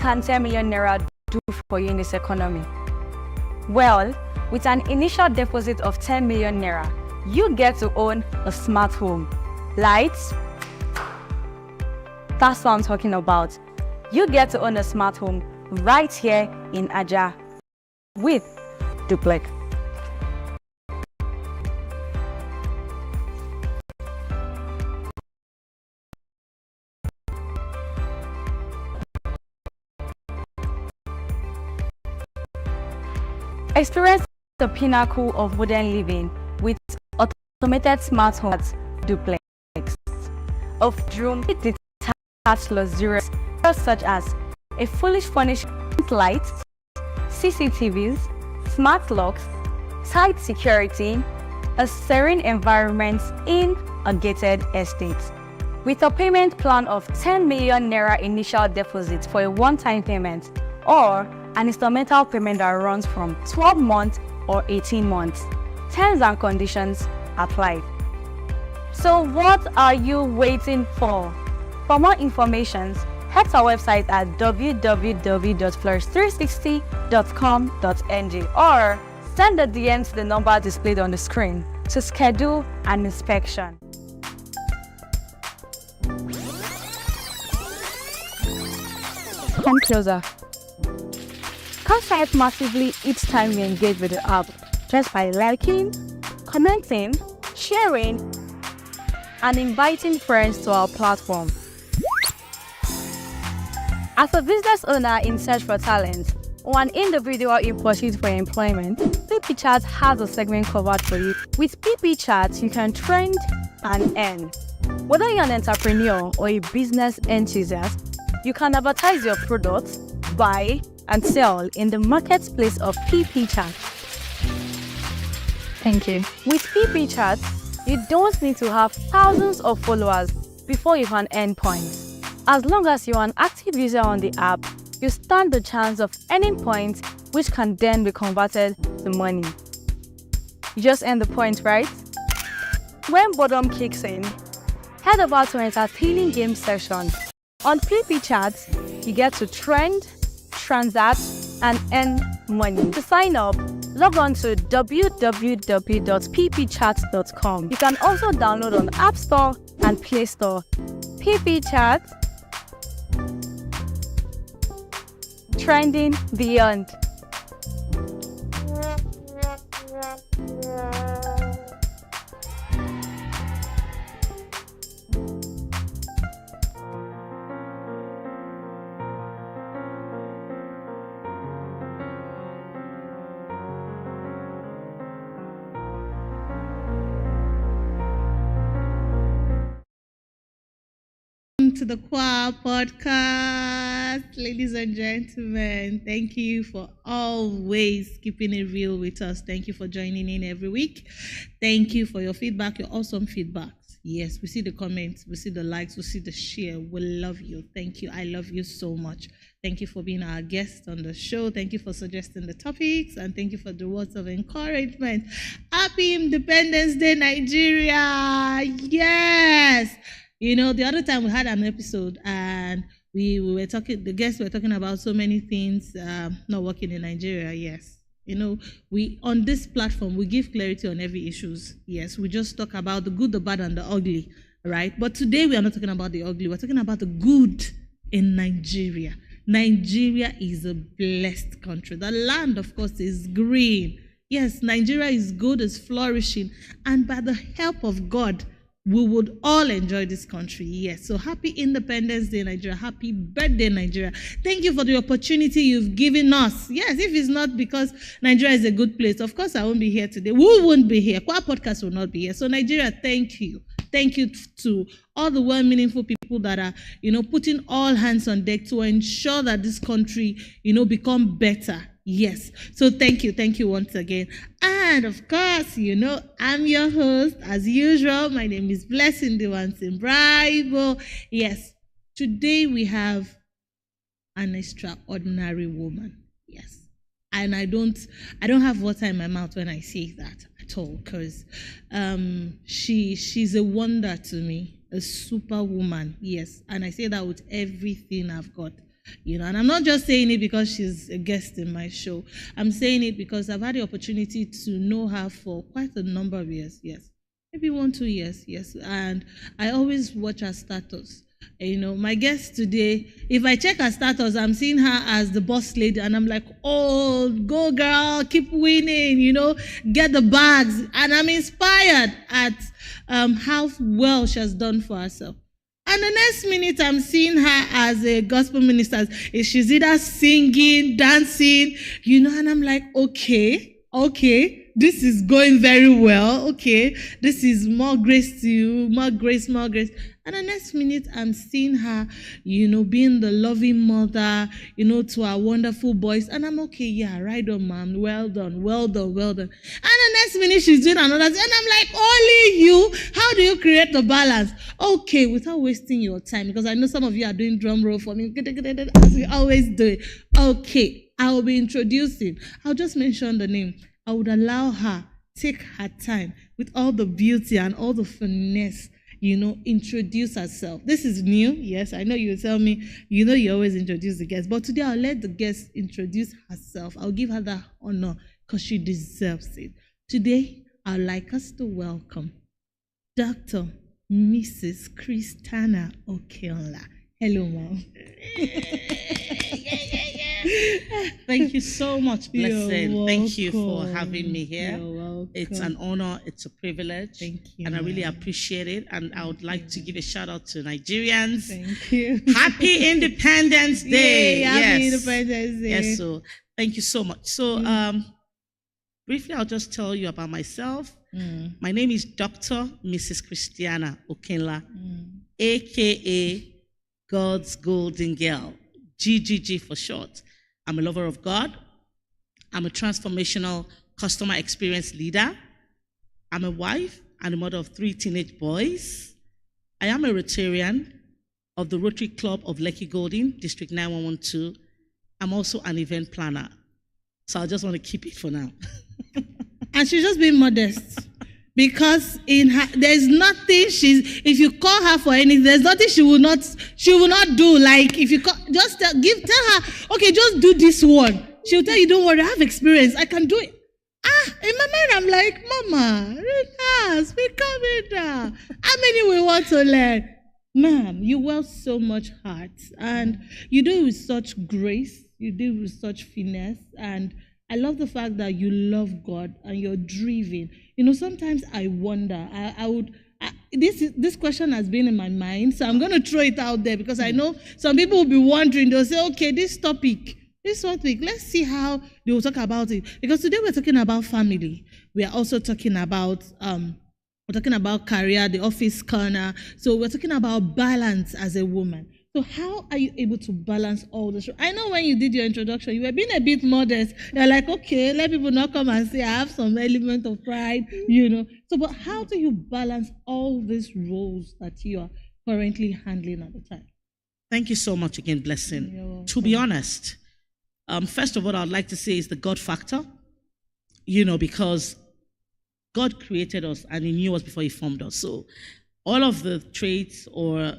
can 10 million naira do for you in this economy? Well, with an initial deposit of 10 million naira, you get to own a smart home. Lights, that's what I'm talking about. You get to own a smart home right here in Ajah with Duplex. Experience the pinnacle of modern living with automated smart homes Duplex. Of room detached luxurious such as a fully furnished light, CCTVs, smart locks, tight security, a serene environment in a gated estate. With a payment plan of 10 million naira initial deposit for a one-time payment or an instrumental payment that runs from 12 months or 18 months. Terms and conditions apply. So what are you waiting for? For more information, head to our website at www.flourish360.com.ng or send a DM to the number displayed on the screen to schedule an inspection. Come closer. Contact massively each time you engage with the app, just by liking, commenting, sharing, and inviting friends to our platform. As a business owner in search for talent or an individual in pursuit for employment, PP Chat has a segment covered for you. With PP Chat, you can trend and earn. Whether you're an entrepreneur or a business enthusiast, you can advertise your products, buy, and sell in the marketplace of PP Chat. Thank you. With PP Chat, you don't need to have thousands of followers before you can earn points. As long as you're an active user on the app, you stand the chance of earning points, which can then be converted to money. You just earn the points, right? When boredom kicks in, head over to entertaining game session. On PP Chat, you get to trend, transact, and earn money. To sign up, log on to www.ppchat.com. You can also download on App Store and Play Store. PP Chat, trending beyond. To the Choir Podcast, ladies and gentlemen. Thank you for always keeping it real with us. Thank you for joining in every week. Thank you for your feedback, your awesome feedbacks. Yes, we see the comments, we see the likes, we see the share. We love you. Thank you. I love you so much. Thank you for being our guest on the show. Thank you for suggesting the topics, and thank you for the words of encouragement. Happy Independence Day, Nigeria! Yes. You know, the other time we had an episode and we were talking, the guests were talking about so many things not working in Nigeria. Yes. You know, we on this platform, we give clarity on every issues. Yes, we just talk about the good, the bad, and the ugly, right? But today we are not talking about the ugly. We're talking about the good in Nigeria. Nigeria is a blessed country. The land, of course, is green. Yes, Nigeria is good, is flourishing. And by the help of God, we would all enjoy this country. Yes. So happy Independence Day, Nigeria. Happy birthday, Nigeria. Thank you for the opportunity you've given us. Yes, if it's not because Nigeria is a good place, of course I won't be here today. We won't be here. Choir Podcast will not be here. So Nigeria, thank you. Thank you to all the well-meaningful people that are, putting all hands on deck to ensure that this country, become better. Yes. So thank you once again. And of course, I'm your host as usual. My name is Blessing Diwansin Braibo. Yes. Today we have an extraordinary woman. Yes. And I don't have water in my mouth when I say that at all, because she's a wonder to me, a superwoman. Yes. And I say that with everything I've got. And I'm not just saying it because she's a guest in my show. I'm saying it because I've had the opportunity to know her for quite a number of years. Yes, maybe 1-2 years. Yes, and I always watch her status. My guest today, if I check her status, I'm seeing her as the boss lady, and I'm like, oh, go girl, keep winning, get the bags. And I'm inspired at how well she has done for herself. And the next minute, I'm seeing her as a gospel minister. She's either singing, dancing, and I'm like, okay, this is going very well. Okay, this is more grace to you, more grace, more grace. And the next minute, I'm seeing her, being the loving mother, to our wonderful boys. And I'm okay, yeah, right on, mom. Well done, well done, well done. And the next minute, she's doing another thing. And I'm like, only you? How do you create the balance? Okay, without wasting your time, because I know some of you are doing drum roll for me, as we always do it. Okay, I will be introducing. I'll just mention the name. I would allow her take her time with all the beauty and all the finesse, introduce herself. This is new. Yes, I know you will tell me, you always introduce the guest. But today I'll let the guest introduce herself. I'll give her that honor because she deserves it. Today, I'd like us to welcome Dr. Mrs. Christiana Okenla. Hello, ma'am. Thank you so much, Blessing. Thank you for welcome. having me here. You're welcome. It's an honor, it's a privilege. Thank you, And I really ma'am. appreciate it. And I would like to give a shout out to Nigerians. Thank you. Happy Independence Day. Yay, happy Yes. Independence Day. Yes, so thank you so much. So briefly, I'll just tell you about myself. My name is Dr. Mrs. Christiana Okenla, aka God's Golden Girl, GGG for short. I'm a lover of God. I'm a transformational customer experience leader. I'm a wife and a mother of 3 teenage boys. I am a Rotarian of the Rotary Club of Lekki Golden, District 9112. I'm also an event planner. So I just want to keep it for now. And she's just being modest. Because in her, there's nothing if you call her for anything, there's nothing she will not do. Like if you tell her, okay, just do this one. She'll tell you, don't worry, I have experience, I can do it. In my mind, I'm like, Mama, relax, we're coming down. How many we want to learn? Ma'am, you wear so much heart, and you do it with such grace, you do it with such finesse, and I love the fact that you love God and you're driven. Sometimes I wonder, this question has been in my mind, so I'm going to throw it out there because I know some people will be wondering, they'll say, okay, this topic, let's see how they will talk about it. Because today we're talking about family. We are also talking about, career, the office corner. So we're talking about balance as a woman. So how are you able to balance all this? I know when you did your introduction, you were being a bit modest. You're like, okay, let people not come and say I have some element of pride, So, but how do you balance all these roles that you are currently handling at the time? Thank you so much again, Blessing. You're welcome. To be honest, first of all, I'd like to say is the God factor, because God created us and He knew us before He formed us. So all of the traits or,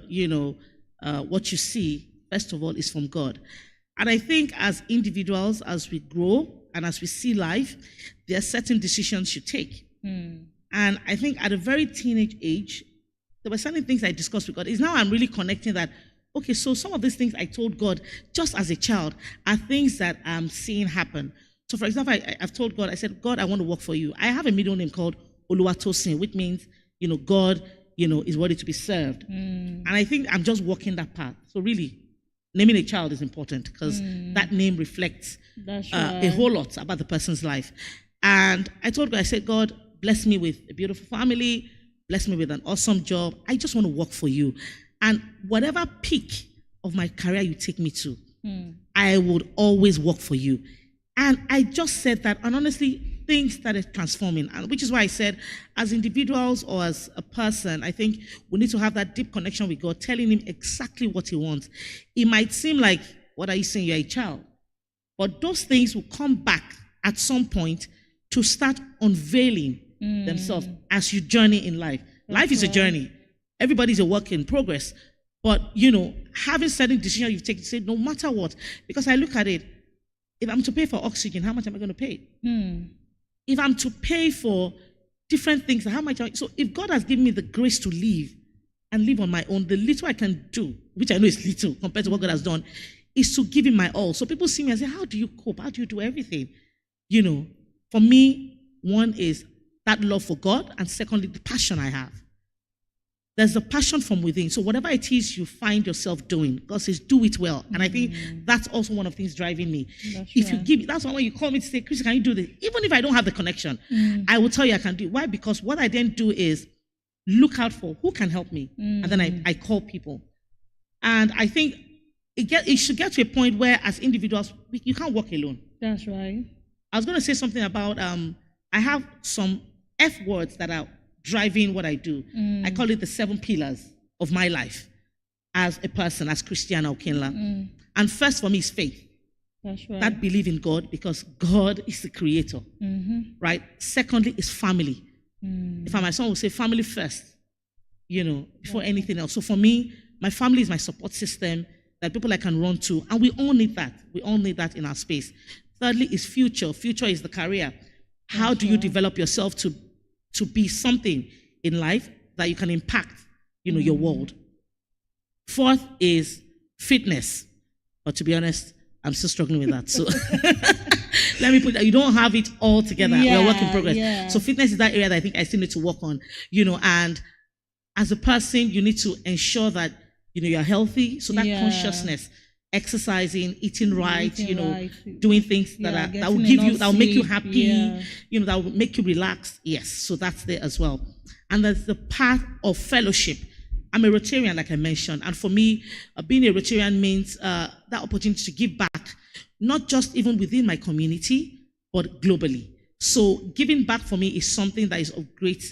what you see, first of all, is from God. And I think as individuals, as we grow and as we see life, there are certain decisions you take. And I think at a very teenage age, there were certain things I discussed with God. It's now I'm really connecting that, okay, so some of these things I told God just as a child are things that I'm seeing happen. So for example, I've told God, I said, God, I want to work for you. I have a middle name called Oluwatosin, which means, God is worthy to be served. And I think I'm just walking that path. So really, naming a child is important because that name reflects a whole lot about the person's life. And I told God, I said, God, bless me with a beautiful family, bless me with an awesome job. I just want to work for you. And whatever peak of my career you take me to, I would always work for you. And I just said that, and honestly, things started transforming, and which is why I said, as individuals or as a person, I think we need to have that deep connection with God, telling Him exactly what He wants. It might seem like, what are you saying? You're a child. But those things will come back at some point to start unveiling themselves as you journey in life. Life is a journey. Everybody's a work in progress. But, having certain decisions you've taken, say, no matter what, because I look at it, if I'm to pay for oxygen, how much am I going to pay? If I'm to pay for different things, how much? So if God has given me the grace to live and live on my own, the little I can do, which I know is little compared to what God has done, is to give him my all. So people see me and say, how do you cope? How do you do everything? For me, one is that love for God, and secondly, the passion I have. There's a passion from within. So whatever it is you find yourself doing, God says, do it well. And I think that's also one of the things driving me. That's why when you call me to say, Chris, can you do this? Even if I don't have the connection, I will tell you I can do it. Why? Because what I then do is look out for who can help me. And then I call people. And I think it should get to a point where as individuals, you can't walk alone. That's right. I was going to say something about, I have some F words that are driving what I do. I call it the 7 pillars of my life as a person, as Christiana Okinla. And first for me is faith. That's right. That believe in God, because God is the creator. Right? Secondly is family. If my son will say family first, before anything else. So for me, my family is my support system, that people I can run to. And we all need that. We all need that in our space. Thirdly is future. Future is the career. How do you develop yourself to be something in life that you can impact, your world? Fourth is fitness. But to be honest, I'm still struggling with that. So let me put that. You don't have it all together. We're a work in progress. Yeah. So fitness is that area that I think I still need to work on, and as a person, you need to ensure that, you're healthy. So that consciousness, exercising, eating right, doing things that will give you, that will make you happy, that will make you relax. Yes, so that's there as well. And there's the path of fellowship. I'm a Rotarian, like I mentioned, and for me, being a Rotarian means that opportunity to give back, not just even within my community, but globally. So giving back for me is something that is of great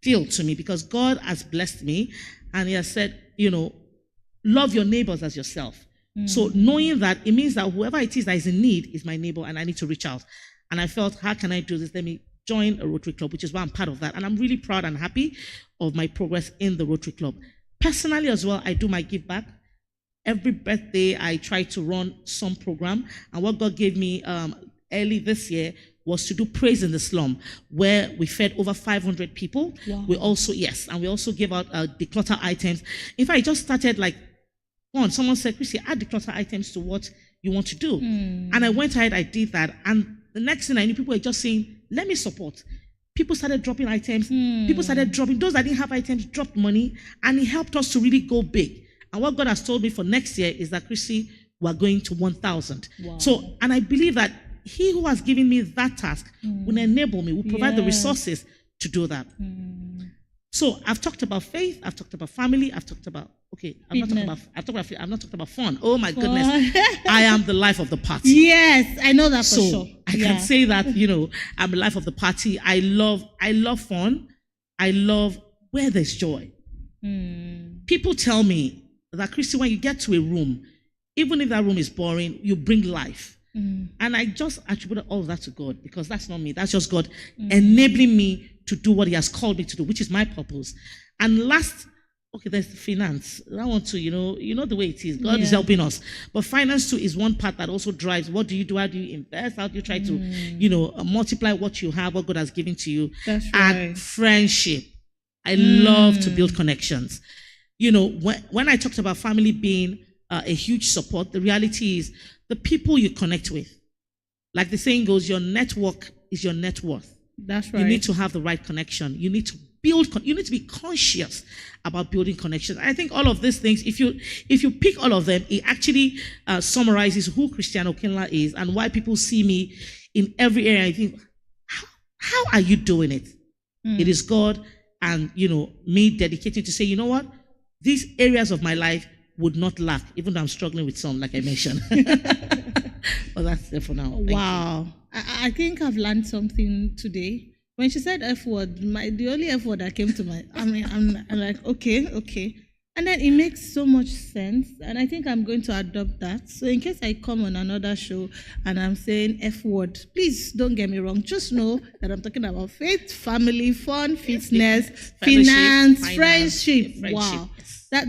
deal to me, because God has blessed me, and he has said, love your neighbors as yourself. So knowing that, it means that whoever it is that is in need is my neighbor, and I need to reach out. And I felt, how can I do this? Let me join a Rotary Club, which is why I'm part of that. And I'm really proud and happy of my progress in the Rotary Club. Personally as well, I do my give back. Every birthday, I try to run some program. And what God gave me early this year was to do Praise in the Slum, where we fed over 500 people. Wow. We also gave out declutter items. In fact, I just started someone said, Chrissy, add declutter items to what you want to do. And I went ahead, I did that. And the next thing I knew, people were just saying, let me support. People started dropping items. People started dropping. Those that didn't have items dropped money. And it helped us to really go big. And what God has told me for next year is that, Chrissy, we're going to 1,000. Wow. So, and I believe that he who has given me that task will enable me, will provide the resources to do that. So I've talked about faith, I've talked about family, I've talked about I've not talked about fun. Oh my goodness. I am the life of the party. Yes, I know that for sure. I can say that, I'm the life of the party. I love fun. I love where there's joy. People tell me that, Christy, when you get to a room, even if that room is boring, you bring life. And I just attribute all of that to God, because that's not me. That's just God enabling me to do what he has called me to do, which is my purpose. And last, there's the finance. I want to, the way it is. God is helping us. But finance too is one part that also drives. What do you do? How do you invest? How do you try to, multiply what you have, what God has given to you? That's right. And friendship. I love to build connections. When I talked about family being a huge support, the reality is the people you connect with. Like the saying goes, your network is your net worth. That's right. You need to have the right connection. You need to you need to be conscious about building connections. I think all of these things, if you pick all of them, it actually summarizes who Christiana Okinla is and why people see me in every area. I think, how are you doing it? It is God and, me dedicating to say, you know what? These areas of my life would not lack, even though I'm struggling with some, like I mentioned. But that's it for now. Wow. I think I've learned something today. When she said F word, the only F word that came to my, I'm like, okay. And then it makes so much sense. And I think I'm going to adopt that. So in case I come on another show and I'm saying F word, please don't get me wrong. Just know that I'm talking about faith, family, fun, fitness, finance, friendship. Wow.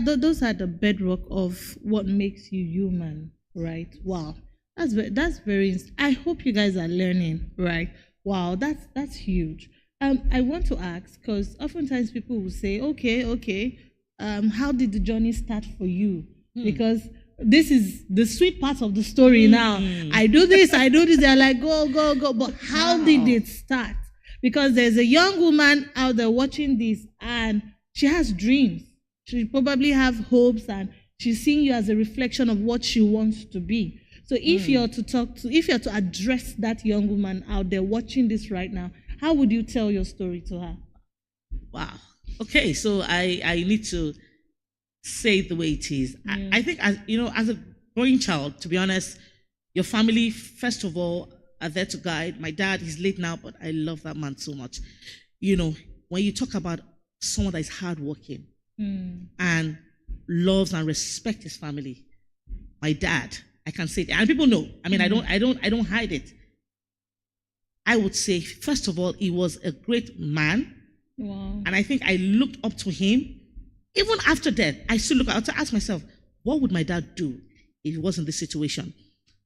those are the bedrock of what makes you human, right? Wow, that's very. I hope you guys are learning, right? Wow, that's huge. I want to ask because oftentimes people will say, okay, how did the journey start for you? Because this is the sweet part of the story now. I do this. They're like, go. But how did it start? Because there's a young woman out there watching this and she has dreams. She probably have hopes and she's seeing you as a reflection of what she wants to be. So if you're to address that young woman out there watching this right now, how would you tell your story to her? Wow. Okay, so I need to say it the way it is. Yeah. I think, as a growing child, to be honest, your family, first of all, are there to guide. My dad, he's late now, but I love that man so much. When you talk about someone that is hardworking and loves and respects his family, my dad, I can say it, and people know. I mean, I don't hide it. I would say, first of all, he was a great man. Wow. And I think I looked up to him. Even after death, I still look out to ask myself, what would my dad do if he was in this situation?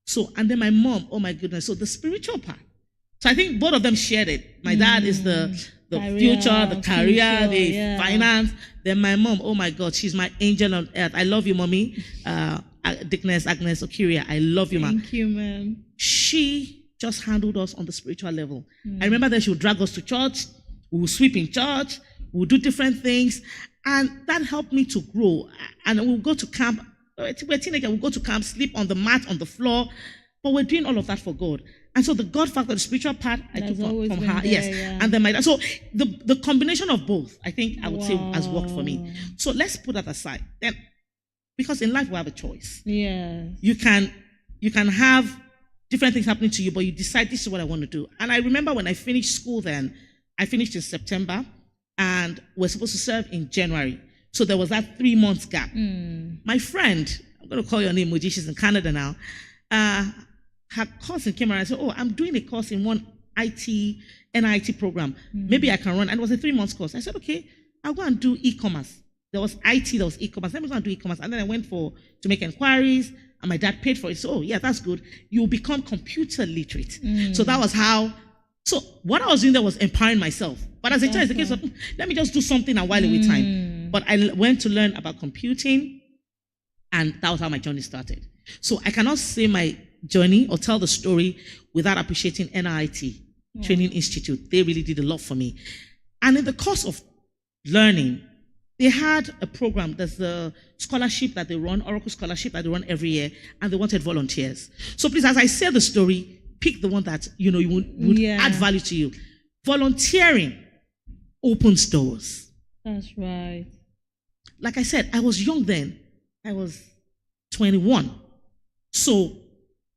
So, and then my mom, oh my goodness. So the spiritual part. So I think both of them shared it. My dad is the future, the career, the finance. Then my mom, oh my God, she's my angel on earth. I love you, mommy. Dickness, Agnes Okiria, I love you, ma. Thank you, ma'am. She just handled us on the spiritual level. I remember that she would drag us to church. We would sweep in church. We would do different things. And that helped me to grow. And we would go to camp. We're teenagers. We would go to camp, sleep on the mat, on the floor. But we're doing all of that for God. And so the God factor, the spiritual part, I took from her. Yes. Yeah. And then my dad. So the combination of both, I think I would say has worked for me. So let's put that aside. Then, because in life we have a choice. Yeah. You can have different things happening to you, but you decide this is what I want to do. And I remember when I finished school then, I finished in September and we're supposed to serve in January. So there was that 3 months gap. My friend, I'm going to call your name, Moji, she's in Canada now. Her cousin came around and said, oh, I'm doing a course in one NIT program. Maybe I can run. And it was a 3 months course. I said, okay, I'll go and do e-commerce. There was IT, there was e-commerce. Let me go and do e-commerce. And then I went to make inquiries and my dad paid for it. So, oh, yeah, that's good. You'll become computer literate. So that was how. So what I was doing there was empowering myself. But as a child, it's the case of, let me just do something and while away time. But I went to learn about computing, and that was how my journey started. So I cannot say my journey or tell the story without appreciating NIT, Training Institute. They really did a lot for me. And in the course of learning, they had a program. There's a scholarship that they run, Oracle Scholarship that they run every year, and they wanted volunteers. So please, as I say the story, pick the one that you would add value to you. Volunteering opens doors. That's right. Like I said, I was young then. I was 21. So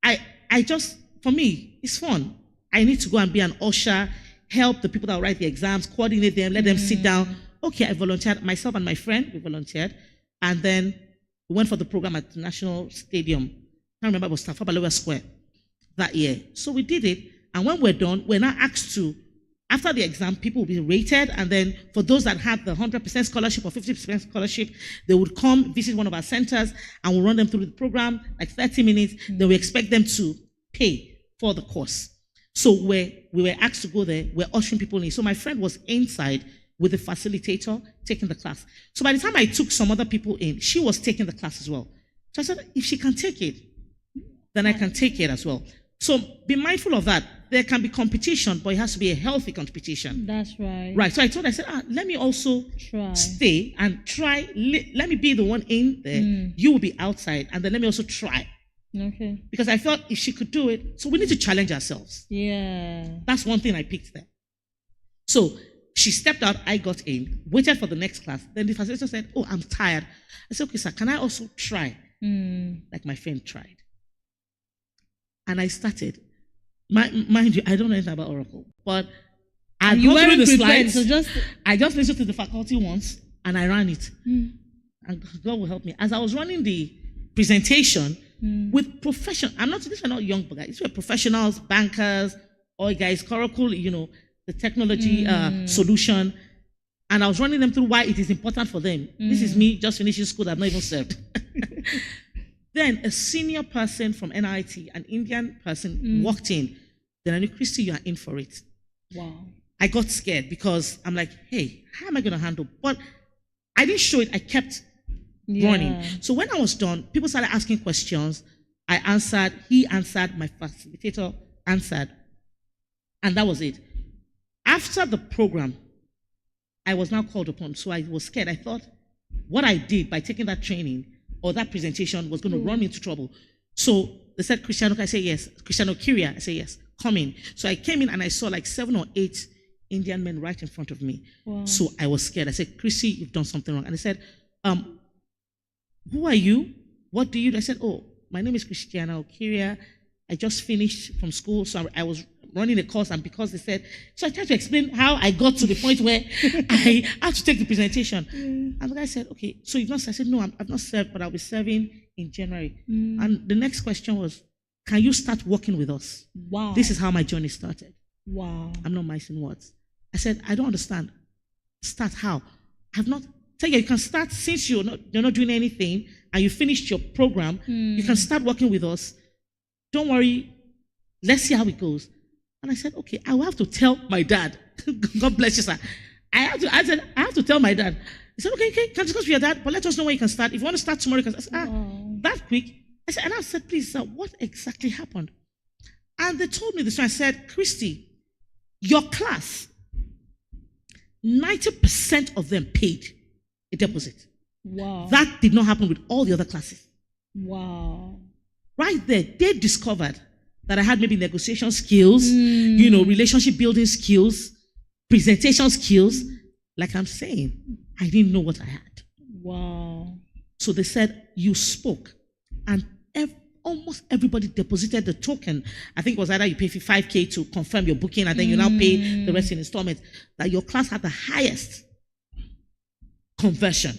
I just, for me, it's fun. I need to go and be an usher, help the people that write the exams, coordinate them, let them sit down. Okay, I volunteered. Myself and my friend, we volunteered. And then we went for the program at the National Stadium. I remember it was Tafawa Balewa Square that year. So we did it. And when we're done, we're now asked to, after the exam, people will be rated. And then for those that had the 100% scholarship or 50% scholarship, they would come visit one of our centers and we'll run them through the program, like 30 minutes. Then we expect them to pay for the course. So we were asked to go there. We're ushering people in. So my friend was inside with the facilitator taking the class. So by the time I took some other people in, she was taking the class as well. So I said, if she can take it, then I can take it as well. So be mindful of that. There can be competition, but it has to be a healthy competition. That's right. Right. So I said, let me also stay and try. Let me be the one in there. You will be outside, and then let me also try. Okay. Because I felt if she could do it, so we need to challenge ourselves. Yeah. That's one thing I picked there. So she stepped out, I got in, waited for the next class. Then the facilitator said, oh, I'm tired. I said, okay, sir, can I also try? Like my friend tried. And I started. Mind you, I don't know anything about Oracle, but I go through the slides. I just listened to the faculty once, and I ran it. And God will help me. As I was running the presentation with these are not young guys, these were professionals, bankers, oil guys, Oracle, the technology solution. And I was running them through why it is important for them. This is me just finishing school that I've not even served. Then a senior person from NIT, an Indian person, walked in. Then I knew, Christy, you are in for it. Wow. I got scared because I'm like, hey, how am I going to handle? But I didn't show it. I kept running. So when I was done, people started asking questions. I answered. He answered. My facilitator answered. And that was it. After the program, I was now called upon. So I was scared. I thought what I did by taking that training or that presentation was going to run me into trouble. So they said, Cristiano, I say yes. Cristiano Kyria, I say yes. Come in. So I came in and I saw like 7 or 8 Indian men right in front of me. Wow. So I was scared. I said, Chrissy, you've done something wrong. And they said, who are you? What do you do? I said, oh, my name is Cristiano Kyria. I just finished from school, so I was running a course, and because they said, so I tried to explain how I got to the point where I had to take the presentation. And the guy said, okay, so you've not served? I said, no, I've not served, but I'll be serving in January. And the next question was, can you start working with us? Wow. This is how my journey started. Wow. I'm not missing words. I said, I don't understand. Start how? I have not. Tell you can start since you're not doing anything and you finished your program. You can start working with us. Don't worry. Let's see how it goes. And I said, okay, I will have to tell my dad. God bless you, sir. I said, I have to tell my dad. He said, okay, can discuss with your dad, but let us know when you can start. If you want to start tomorrow, you can start. That quick. I said, please, sir, what exactly happened? And they told me this. I said, Christy, your class, 90% of them paid a deposit. Wow. That did not happen with all the other classes. Wow. Right there, they discovered that I had maybe negotiation skills, relationship building skills, presentation skills. Like I'm saying, I didn't know what I had. Wow. So they said, you spoke. And almost everybody deposited the token. I think it was either you pay 5K to confirm your booking and then you now pay the rest in installments. That your class had the highest conversion.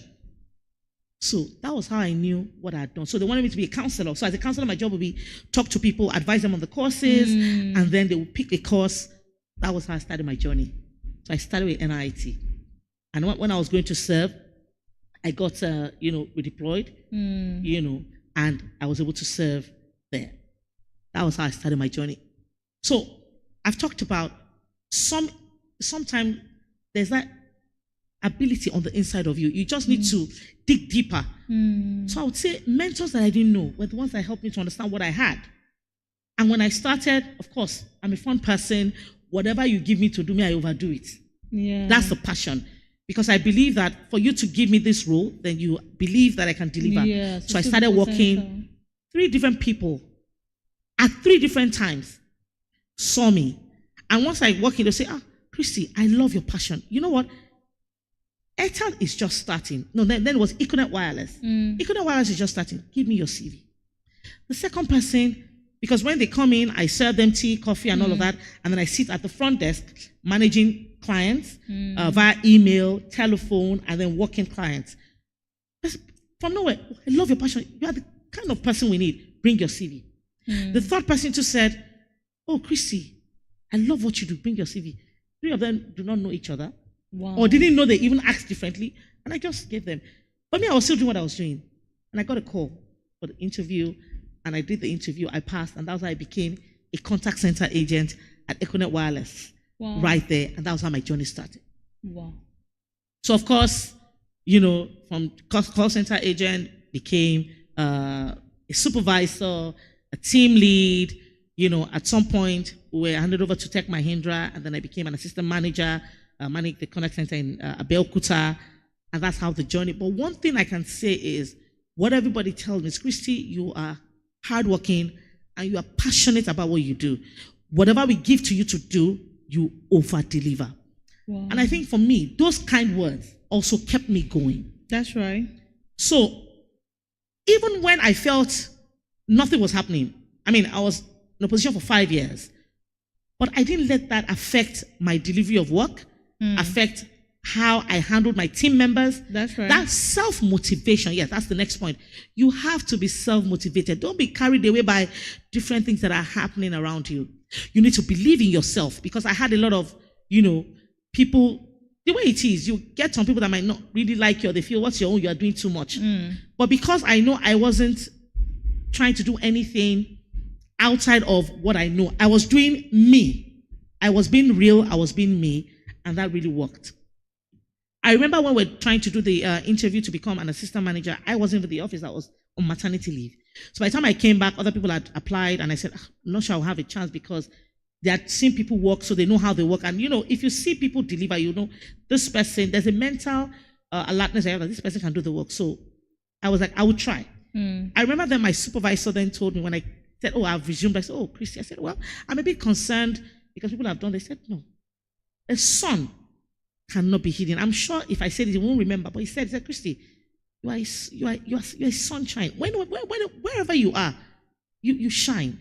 So that was how I knew what I had done. So they wanted me to be a counselor. So as a counselor, my job would be talk to people, advise them on the courses, and then they would pick a course. That was how I started my journey. So I started with NIT. And when I was going to serve, I got, redeployed, and I was able to serve there. That was how I started my journey. So I've talked about sometimes there's that ability on the inside of you. You just need to dig deeper. So I would say mentors that I didn't know were the ones that helped me to understand what I had. And when I started, of course, I'm a fun person. Whatever you give me to do, I overdo it. Yeah. That's the passion. Because I believe that for you to give me this role, then you believe that I can deliver. Yeah, so I started working. 3 different people at 3 different times saw me. And once I walk in, they'll say, Christy, I love your passion. You know what? Airtel is just starting. No, then it was Econet Wireless. Econet Wireless is just starting. Give me your CV. The second person, because when they come in, I serve them tea, coffee, and all of that. And then I sit at the front desk managing clients via email, telephone, and then walk-in clients. From nowhere, I love your passion. You are the kind of person we need. Bring your CV. The third person too said, oh, Christy, I love what you do. Bring your CV. 3 of them do not know each other. Wow. Or didn't know they even asked differently. And I just gave them. But me, I was still doing what I was doing. And I got a call for the interview. And I did the interview. I passed. And that was how I became a contact center agent at Econet Wireless. Wow. Right there. And that was how my journey started. Wow. So, of course, from call center agent, became a supervisor, a team lead. At some point, we were handed over to Tech Mahindra. And then I became an assistant manager. Managed the contact center in Abeokuta, and that's how the journey. But one thing I can say is, what everybody tells me is, Christy, you are hardworking and you are passionate about what you do. Whatever we give to you to do, you over-deliver. Wow. And I think for me, those kind words also kept me going. That's right. So even when I felt nothing was happening, I was in a position for 5 years, but I didn't let that affect my delivery of work, affect how I handled my team members. That's right. That self-motivation, yes, that's the next point. You have to be self-motivated. Don't be carried away by different things that are happening around you. You need to believe in yourself, because I had a lot of, people the way it is, you get some people that might not really like you, or they feel, what's your own? You are doing too much. But because I know I wasn't trying to do anything outside of what I know, I was doing me. I was being real, I was being me, and that really worked. I remember when we were trying to do the interview to become an assistant manager, I wasn't in the office, I was on maternity leave. So by the time I came back, other people had applied, and I said, I'm not sure I'll have a chance because they had seen people work, so they know how they work. And if you see people deliver, this person, there's a mental alertness I have that this person can do the work. So I was like, I would try. I remember then my supervisor then told me when I said, I've resumed, I said, Christy, I said, well, I'm a bit concerned because people have done, they said, no, a son cannot be hidden. I'm sure if I said it, you won't remember, but he said, Christy, you are a sunshine. Wherever you are, you shine.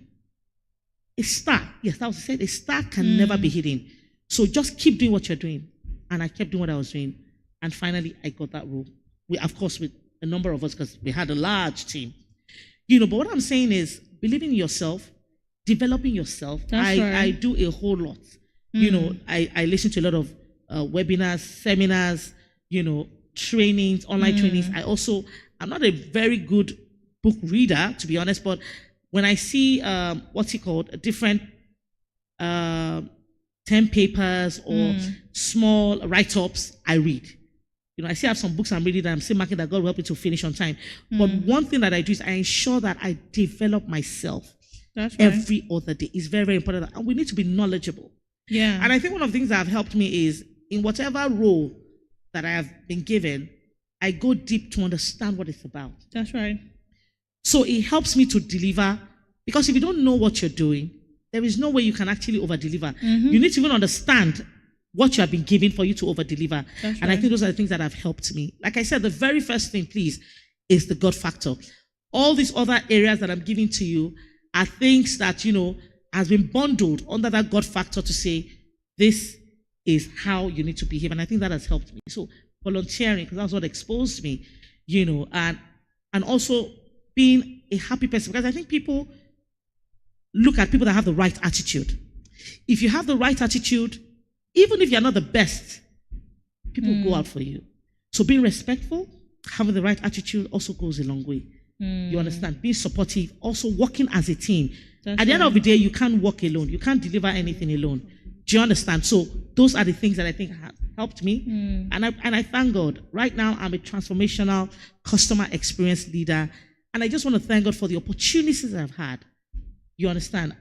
A star, yes, that was said, a star can never be hidden. So just keep doing what you're doing. And I kept doing what I was doing. And finally, I got that role. Of course, with a number of us, because we had a large team. But what I'm saying is, believing in yourself, developing yourself. I do a whole lot. I listen to a lot of webinars, seminars, trainings, online trainings. I'm not a very good book reader, to be honest, but when I see different 10 papers or small write-ups, I read. I still have some books I'm reading that I'm still marking that God will help me to finish on time. But one thing that I do is I ensure that I develop myself every other day. It's very, very important. And we need to be knowledgeable. Yeah. And I think one of the things that have helped me is in whatever role that I have been given, I go deep to understand what it's about. That's right. So it helps me to deliver, because if you don't know what you're doing, there is no way you can actually over-deliver. You need to even understand what you have been given for you to over-deliver. And I think those are the things that have helped me. Like I said, the very first thing, please, is the God factor. All these other areas that I'm giving to you are things that, has been bundled under that God factor to say, this is how you need to behave. And I think that has helped me. So volunteering, because that's what exposed me, and also being a happy person, because I think people look at people that have the right attitude. If you have the right attitude, even if you're not the best, people go out for you. So being respectful, having the right attitude also goes a long way. You understand? Being supportive, also working as a team. At the end of the day, you can't work alone. You can't deliver anything alone. Do you understand? So those are the things that I think have helped me. And I thank God. Right now, I'm a transformational customer experience leader. And I just want to thank God for the opportunities I've had. You understand?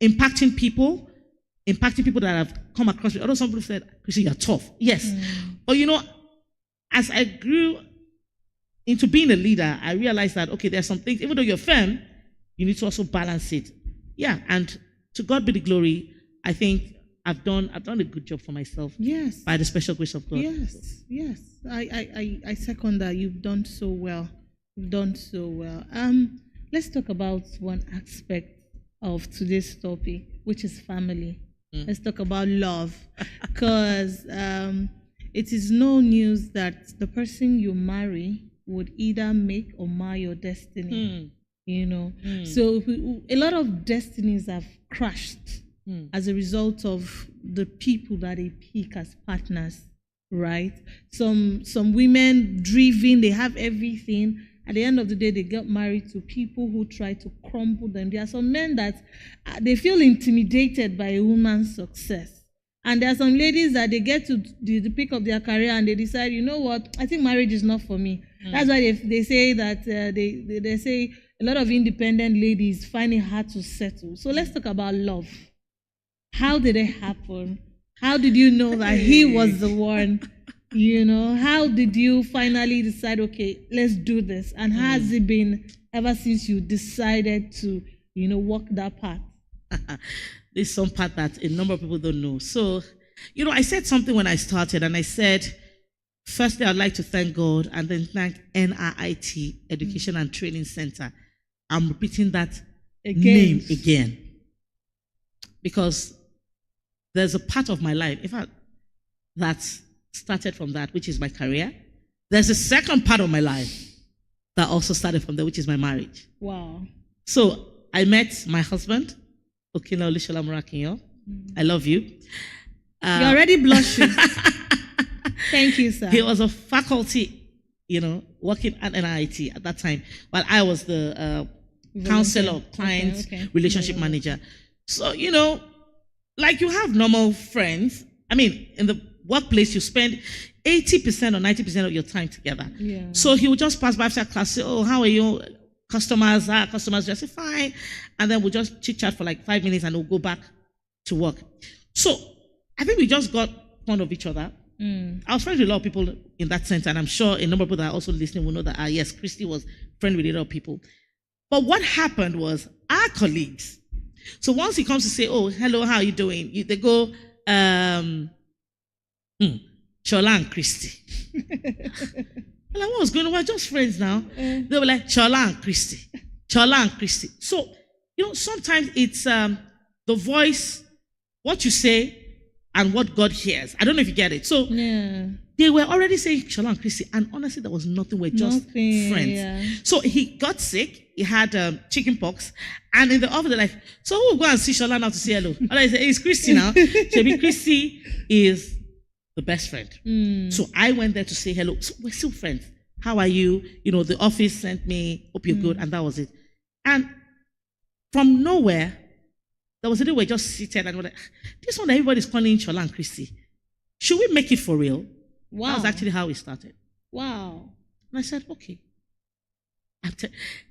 Impacting people that have come across me. Although some people said, Chrissy, you're tough. Yes. But as I grew into being a leader, I realized that, okay, there are some things, even though you're firm, you need to also balance it. Yeah. And to God be the glory, I think I've done a good job for myself. Yes. By the special grace of God. Yes. I second that. You've done so well. Let's talk about one aspect of today's topic, which is family. Let's talk about love, because it is no news that the person you marry would either make or mar your destiny. So a lot of destinies have crashed as a result of the people that they pick as partners, right? Some women driven, they have everything. At the end of the day, they get married to people who try to crumble them. There are some men that they feel intimidated by a woman's success. And there are some ladies that they get to the peak of their career and they decide, you know what, I think marriage is not for me. That's why they say that they say a lot of independent ladies find it hard to settle. So let's talk about love. How did it happen? How did you know that he was the one? How did you finally decide, okay, let's do this? And how has it been ever since you decided to, walk that path? There's some part that a number of people don't know. So, I said something when I started, and I said, firstly, I'd like to thank God and then thank NRIT, Education and Training Center. I'm repeating that name again. Because there's a part of my life, in fact, that started from that, which is my career. There's a second part of my life that also started from there, which is my marriage. Wow. So I met my husband, Okina Olushola Murakinyo. I love you. You're already blushing. Thank you, sir. He was a faculty, working at NIT at that time, while I was the counselor, client relationship manager. So, like you have normal friends. I mean, in the workplace, you spend 80% or 90% of your time together. Yeah. So he would just pass by after class, say, oh, how are you? Customers just say, fine. And then we'll just chit chat for like 5 minutes and we'll go back to work. So I think we just got fond of each other. I was friends with a lot of people in that sense, and I'm sure a number of people that are also listening will know that, yes, Christy was friend with a lot of people. But what happened was our colleagues. So once he comes to say, oh, hello, how are you doing? They go, Shola and Christy. I'm like, what's going on? We're just friends now. They were like, Shola and Christy. Shola and Christy. So, sometimes it's the voice, what you say, and what God hears. I don't know if you get it. So they were already saying Shola and Christy, and honestly, there was nothing. We're just friends. Yeah. So he got sick. He had chicken pox, and in the office, they're like, so we'll go and see Shola now to say hello. And I said, hey, it's Christy now. Maybe Christy is the best friend. So I went there to say hello. So we're still friends. How are you? The office sent me, hope you're good, and that was it. And from nowhere, there was a day we were just seated and we're like, this one that everybody's calling Shola and Christy. Should we make it for real? Wow. That was actually how we started. Wow. And I said, okay.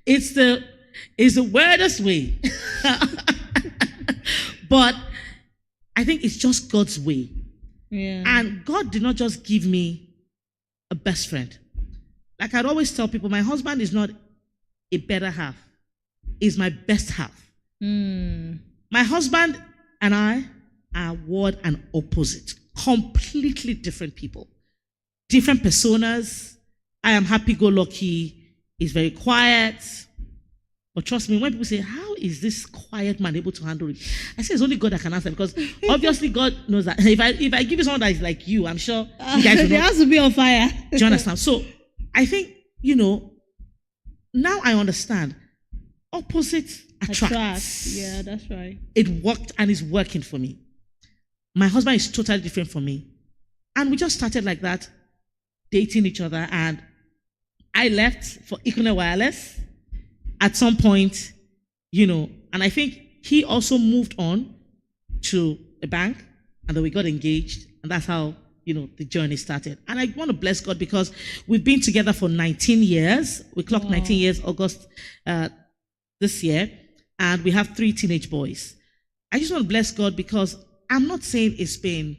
It's the weirdest way. But I think it's just God's way. Yeah. And God did not just give me a best friend. Like I'd always tell people, my husband is not a better half. He's my best half. My husband and I are word and opposite. Completely different people. Different personas. I am happy-go-lucky. He's very quiet. But trust me, when people say, how is this quiet man able to handle it? I say it's only God that can answer, because obviously God knows that. If I give you someone that is like you, I'm sure you guys will they have to be on fire. Do you understand? So I think, now I understand. Opposite attracts. Yeah, that's right. It worked and is working for me. My husband is totally different from me. And we just started like that, dating each other. And I left for Econet Wireless at some point, and I think he also moved on to a bank, and then we got engaged. And that's how, the journey started. And I want to bless God because we've been together for 19 years. We clocked 19 years, August this year. And we have 3 teenage boys. I just want to bless God because I'm not saying it's been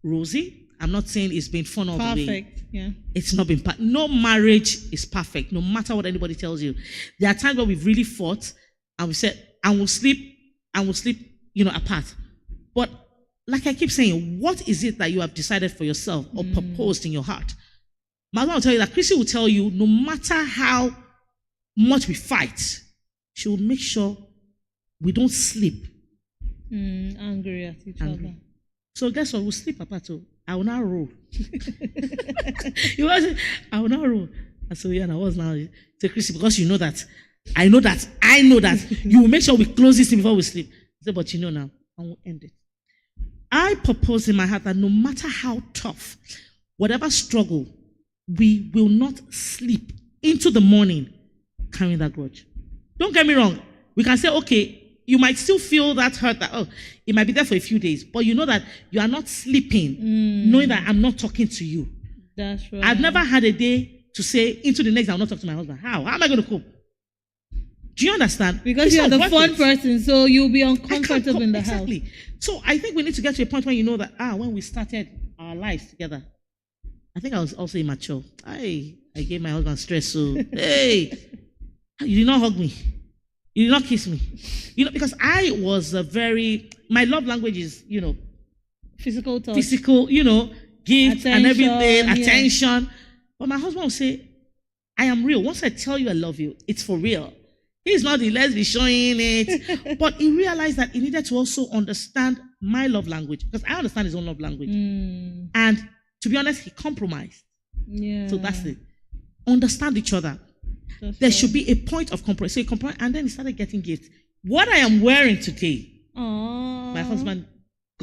rosy. I'm not saying it's been fun all the way. Perfect, yeah. It's not been no marriage is perfect, no matter what anybody tells you. There are times where we've really fought and we said, and we'll sleep, apart. But like I keep saying, what is it that you have decided for yourself or proposed in your heart? My husband will tell you that Chrissy will tell you, no matter how much we fight, she will make sure we don't sleep. Angry at each other. So guess what? We'll sleep apart too. I will now roll. I will now roll. And so I was now say, Chrissy, because I know that you will make sure we close this thing before we sleep. I said, but now, I will end it. I propose in my heart that no matter how tough, whatever struggle, we will not sleep into the morning carrying that grudge. Don't get me wrong. We can say, okay, you might still feel that hurt, that, it might be there for a few days, but you know that you are not sleeping, knowing that I'm not talking to you. That's right. I've never had a day to say, into the next, I'll not talk to my husband. How am I going to cope? Do you understand? Because you're the fun person, so you'll be uncomfortable in the house. Exactly. So I think we need to get to a point where you know that, when we started our lives together, I think I was also immature. I gave my husband stress, so, hey, you did not hug me. You did not kiss me. Because I was my love language is, physical touch. Physical, gifts and everything, attention. But my husband will say, I am real. Once I tell you I love you, it's for real. He's not the let's be showing it. But he realized that he needed to also understand my love language, because I understand his own love language. And to be honest, he compromised. Yeah. So that's it. Understand each other. There should be a point of compromise. So he compromised, and then he started getting gifts. What I am wearing today, my husband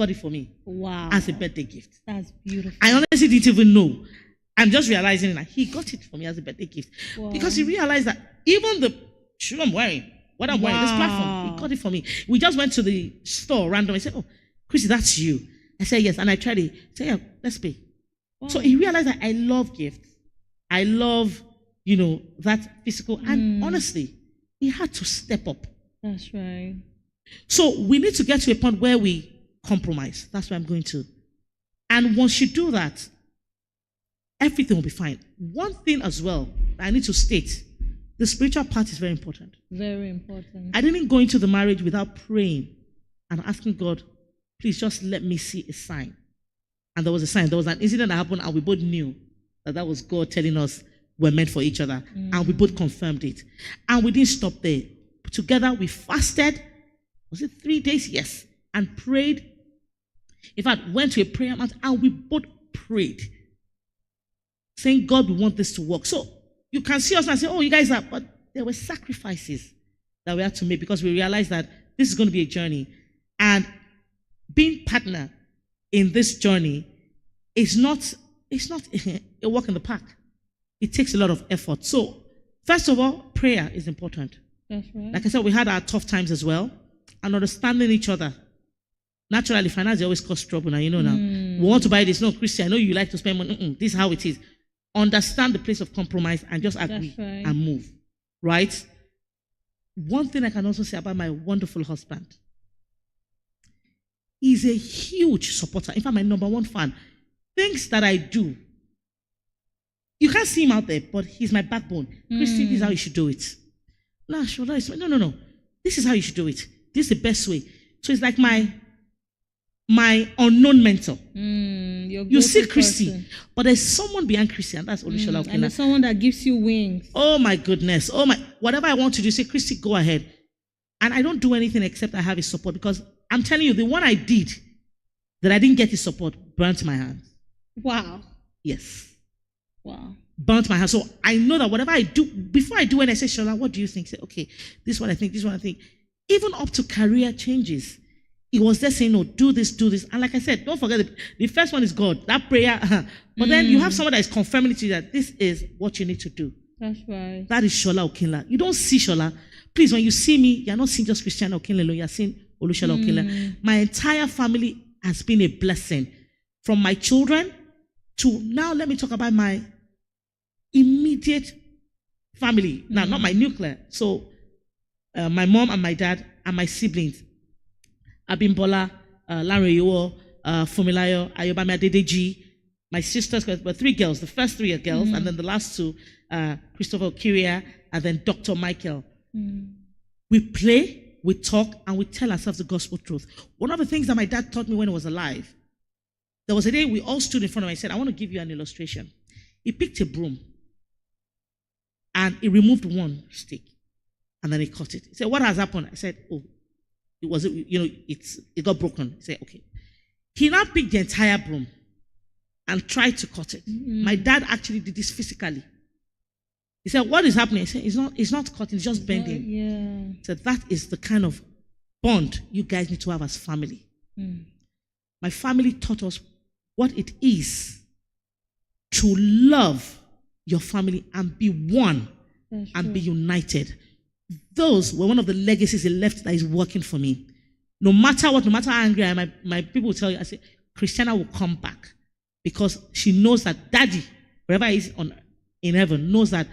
got it for me Wow. as a birthday gift. That's beautiful. I honestly didn't even know. I'm just realizing that he got it for me as a birthday gift. Wow. Because he realized that even the shoe I'm wearing, what I'm wearing, this platform, he got it for me. We just went to the store randomly. He said, oh, Chrissy, that's you. I said, yes. And I tried it. He said, yeah, let's pay. Wow. So he realized that I love gifts. I love, that physical. And honestly, he had to step up. That's right. So we need to get to a point where we compromise. That's where I'm going to. And once you do that, everything will be fine. One thing as well I need to state, the spiritual part is very important. Very important. I didn't go into the marriage without praying and asking God, please just let me see a sign. And there was a sign. There was an incident that happened, and we both knew that was God telling us we're meant for each other. And we both confirmed it. And we didn't stop there. Together, we fasted. Was it 3 days? Yes. And prayed. In fact, went to a prayer mountain, and we both prayed, saying, God, we want this to work. So you can see us and say, oh, you guys are, but there were sacrifices that we had to make because we realized that this is going to be a journey. And being partner in this journey is not a walk in the park. It takes a lot of effort. So, first of all, prayer is important. That's right. Like I said, we had our tough times as well, and understanding each other. Naturally, finance always cause trouble, now you know now. We want to buy this. No, Christy, I know you like to spend money. This is how it is. Understand the place of compromise and just agree and move. Right? One thing I can also say about my wonderful husband, he's a huge supporter. In fact, my number one fan. Things that I do, you can't see him out there, but he's my backbone. Christy, this is how you should do it. No. This is how you should do it. This is the best way. So it's like my unknown mentor. You see Christy, but there's someone behind Christy, and that's Olushola Okinla. And there's someone that gives you wings. Oh my goodness. Whatever I want to do, say, Christy, go ahead. And I don't do anything except I have his support, because I'm telling you, the one I did that I didn't get his support burnt my hands. Wow. Yes. Wow. Burnt my hands. So I know that whatever I do, before I do it, I say, Shola, what do you think? Say, okay, this is what I think, this is what I think. Even up to career changes. He was there saying, no, do this. And like I said, don't forget, the first one is God, that prayer. But then you have someone that is confirming to you that this is what you need to do. That's right. That is Shola Okinla. You don't see Shola. Please, when you see me, you're not seeing just Christiana Okinla alone, you're seeing Olushola Okinla. My entire family has been a blessing. From my children to now, let me talk about my immediate family. Now, not my nuclear. So, my mom and my dad and my siblings. Abimbola, Lanre Fumilayo, Ayobami Adedeji, my sisters, but 3 girls. The first 3 are girls, and then the last 2, Christopher Okiria, and then Dr. Michael. We play, we talk, and we tell ourselves the gospel truth. One of the things that my dad taught me when he was alive, there was a day we all stood in front of him and said, I want to give you an illustration. He picked a broom, and he removed one stick, and then he cut it. He said, what has happened? I said, oh, it got broken. He said, okay. He now picked the entire broom and tried to cut it. My dad actually did this physically. He said, what is happening? He said, it's not cutting, it's just bending. Yeah. He said, that is the kind of bond you guys need to have as family. My family taught us what it is to love your family and be one. That's and true. be united. Those were one of the legacies he left that is working for me. No matter what, no matter how angry I am, my people will tell you, I say, Christiana will come back, because she knows that Daddy, wherever he is in heaven, knows that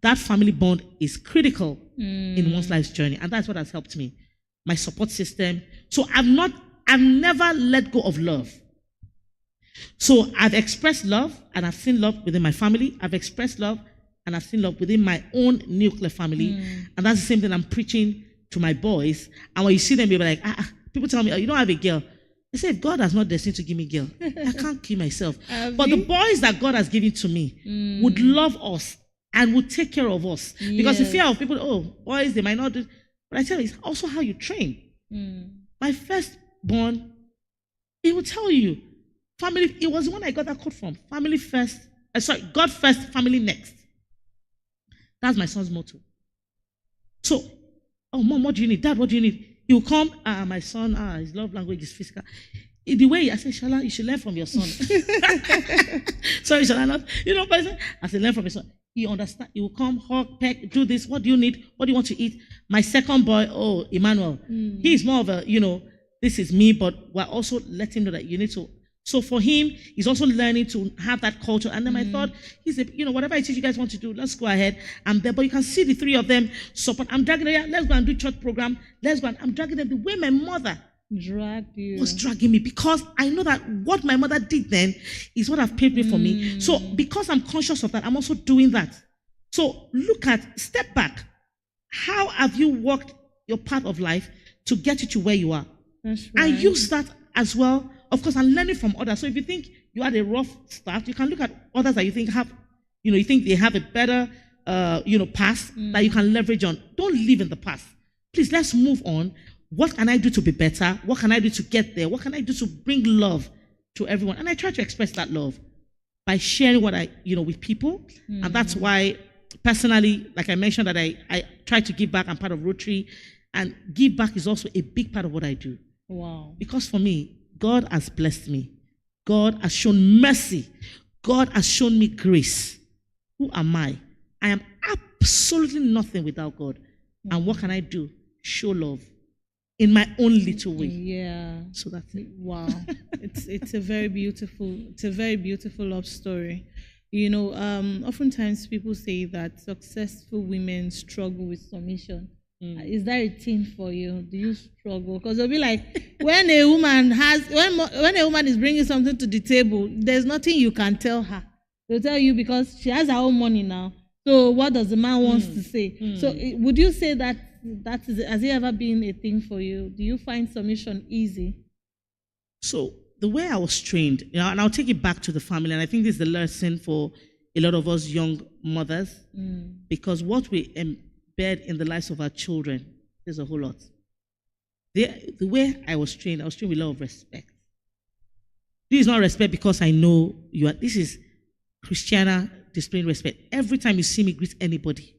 that family bond is critical in one's life's journey. And that's what has helped me. My support system. So I've never let go of love. So I've expressed love, and I've seen love within my family. I've expressed love, and I've seen love within my own nuclear family. And that's the same thing I'm preaching to my boys. And when you see them, you'll be like, people tell me, oh, you don't have a girl. I say, if God has not destined to give me a girl, I can't kill myself. But the boys that God has given to me would love us and would take care of us. Because the fear of people, oh, boys, they might not do. But I tell you, it's also how you train. My firstborn, he will tell you, family, it was when I got that quote from. Family first, God first, family next. That's my son's motto. So, oh, Mom, what do you need? Dad, what do you need? He will come, my son, his love language is physical. The way I said, Shala, you should learn from your son. Sorry, Shala, not, but I said, learn from your son. He understand. He will come, hug, peck, do this. What do you need? What do you want to eat? My second boy, Emmanuel, he's more of a, this is me, but we're also letting him know that you need to. So for him, he's also learning to have that culture. And then I thought, he said, whatever I teach you guys want to do, let's go ahead. I'm there. But you can see the three of them support. I'm dragging them, let's go and do church program. Let's go. I'm dragging them the way my mother was dragging me, because I know that what my mother did then is what have paved me for me. So because I'm conscious of that, I'm also doing that. So step back. How have you walked your path of life to get you to where you are? That's right. And use that as well, of course, and learning from others. So if you think you had a rough start, you can look at others that you think have, you think they have a better, past that you can leverage on. Don't live in the past. Please, let's move on. What can I do to be better? What can I do to get there? What can I do to bring love to everyone? And I try to express that love by sharing what I, with people. And that's why, personally, like I mentioned, that I try to give back. I'm part of Rotary. And give back is also a big part of what I do. Wow. Because for me, God has blessed me. God has shown mercy. God has shown me grace. Who am I? I am absolutely nothing without God. And what can I do? Show love in my own little way. Yeah. So that's it. Wow. It's a very beautiful love story. Oftentimes people say that successful women struggle with submission. Is that a thing for you? Do you struggle? Because it'll be like when a woman is bringing something to the table, there's nothing you can tell her. They'll tell you because she has her own money now. So what does the man wants to say? So would you say that has it ever been a thing for you? Do you find submission easy? So the way I was trained, and I'll take it back to the family, and I think this is the lesson for a lot of us young mothers, because what we embed in the lives of our children, there's a whole lot. The way I was trained with a lot of respect. This is not respect because I know you are. This is Christiana displaying respect. Every time you see me greet anybody,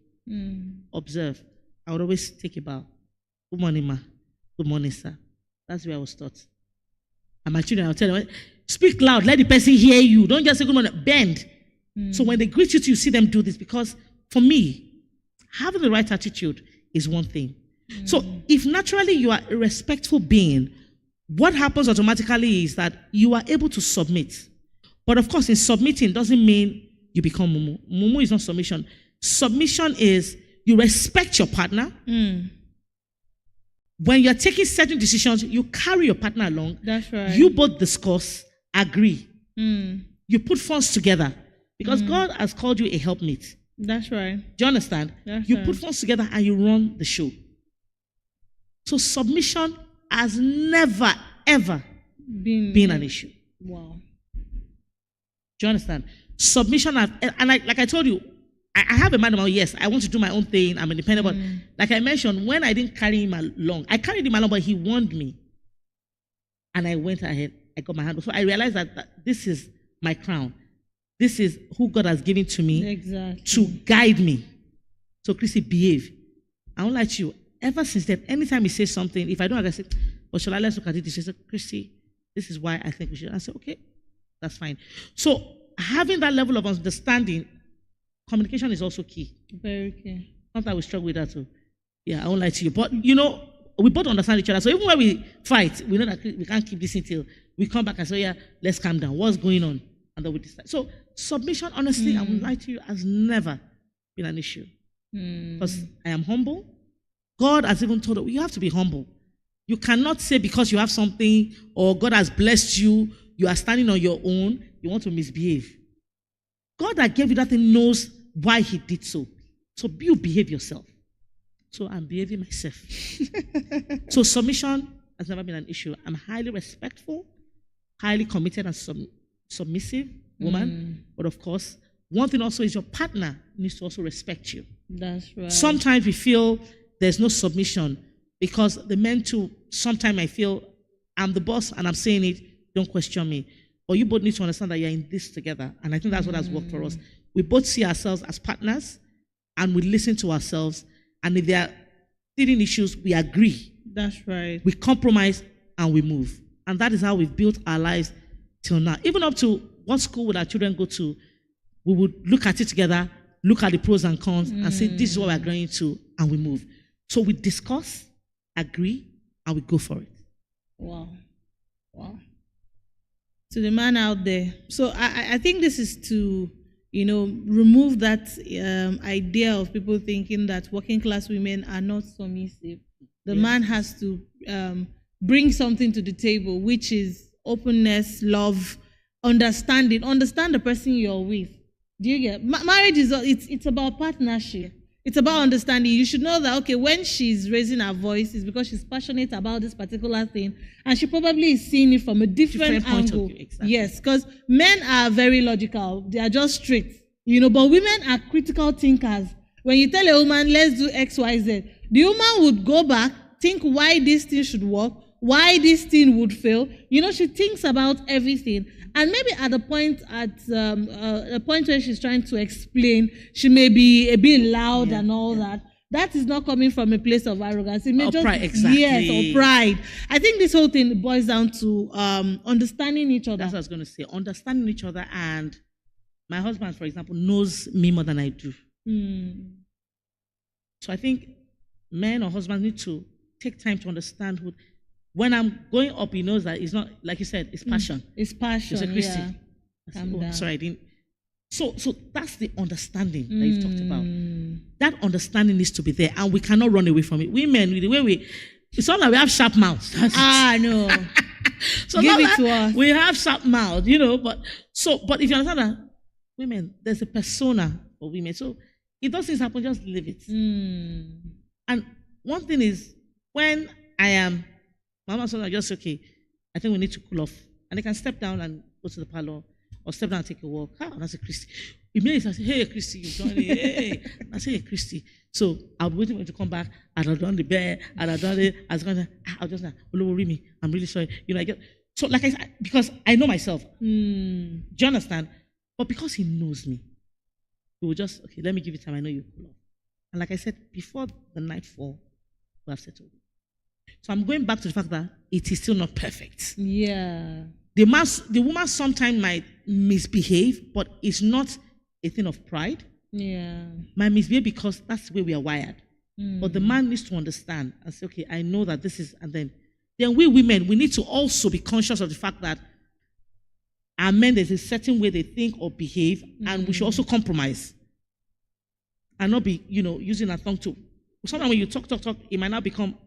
observe. I would always take a bow. Good morning, ma. Good morning, sir. That's where I was taught. And my children, I'll tell them, speak loud, let the person hear you. Don't just say good morning, bend. So when they greet you see them do this, because for me, having the right attitude is one thing. So if naturally you are a respectful being, what happens automatically is that you are able to submit. But of course, in submitting doesn't mean you become mumu. Mumu is not submission. Submission is you respect your partner. When you're taking certain decisions, you carry your partner along. That's right. You both discuss, agree. You put funds together because God has called you a helpmate. That's right. Do you understand? You put funds together and you run the show. So submission has never, ever been an issue. Wow. Do you understand? Submission, and like I told you, I have a mind about, yes, I want to do my own thing. I'm independent. But like I mentioned, when I didn't carry him along, I carried him along, but he warned me. And I went ahead. I got my hand. So I realized that this is my crown. This is who God has given to me to guide me. So, Chrissy, behave. I won't lie to you. Ever since then, anytime he says something, if I don't agree, I say, well, shall I let's look at it? She said, Chrissy, this is why I think we should. I said, okay, that's fine. So, having that level of understanding, communication is also key. Very key. Sometimes we struggle with that too. Yeah, I won't lie to you. But, we both understand each other. So even when we fight, we know that we can't keep this until we come back and say, yeah, let's calm down. What's going on? And then we decide. So submission, honestly, I won't lie to you, has never been an issue. Because I am humble. God has even told us, you have to be humble. You cannot say because you have something or God has blessed you, you are standing on your own, you want to misbehave. God that gave you that thing knows why he did so. So you behave yourself. So I'm behaving myself. So submission has never been an issue. I'm highly respectful, highly committed and submissive woman. But of course, one thing also is your partner needs to also respect you. That's right. Sometimes we feel there's no submission because the men too, sometimes I feel I'm the boss and I'm saying it, don't question me. But you both need to understand that you're in this together. And I think that's what has worked for us. We both see ourselves as partners and we listen to ourselves. And if there are hidden issues, we agree. That's right. We compromise and we move. And that is how we've built our lives till now. Even up to what school would our children go to, we would look at it together, look at the pros and cons, and say, this is what we're going to, and we move. So we discuss, agree, and we go for it. Wow. To the man out there. So I think this is to, remove that idea of people thinking that working class women are not submissive. The man has to bring something to the table, which is openness, love, understanding. Understand the person you're with. Do you get? Marriage is it's about partnership. It's about understanding. You should know that, okay, when she's raising her voice, it's because she's passionate about this particular thing, and she probably is seeing it from a different angle. Exactly. Yes, because men are very logical. They are just straight, but women are critical thinkers. When you tell a woman, let's do X, Y, Z, the woman would go back, think why this thing should work, why this thing would fail. She thinks about everything. And maybe at the point where she's trying to explain, she may be a bit loud and all that. That is not coming from a place of arrogance. It may or just, pride, exactly. Yes, or pride. I think this whole thing boils down to understanding each other. That's what I was going to say. Understanding each other, and my husband, for example, knows me more than I do. So I think men or husbands need to take time to understand who. When I'm going up, he knows that it's not, like you said, it's passion. It's passion. It's a Christy. Yeah. Calm down. Sorry, I didn't. So that's the understanding that you've talked about. That understanding needs to be there, and we cannot run away from it. Women, the way it's not like we have sharp mouths. No. So give it to us. We have sharp mouths, but if you understand that, women, there's a persona for women. So if those things happen, just leave it. And one thing is, when I am, Mama said, just okay, I think we need to cool off. And they can step down and go to the parlor, or step down and take a walk. That's a Christy. Immediately I say, hey, Christy, you've done it. Hey. I say, hey, Christy. So I'll be waiting for him to come back, and I'll done the bear, and I'll done it. I'll just say, Olowori, I'm really sorry. So like I said, because I know myself. Do you understand? But because he knows me, he will just, okay, let me give you time. I know you cool off. And like I said, before the nightfall, we have settled. So I'm going back to the fact that it is still not perfect. Yeah. The woman sometimes might misbehave, but it's not a thing of pride. Yeah. Might misbehave because that's the way we are wired. But the man needs to understand and say, okay, I know that this is, and then we women, we need to also be conscious of the fact that our men, there's a certain way they think or behave, and we should also compromise. And not be, using our tongue to, sometimes when you talk, it might not become,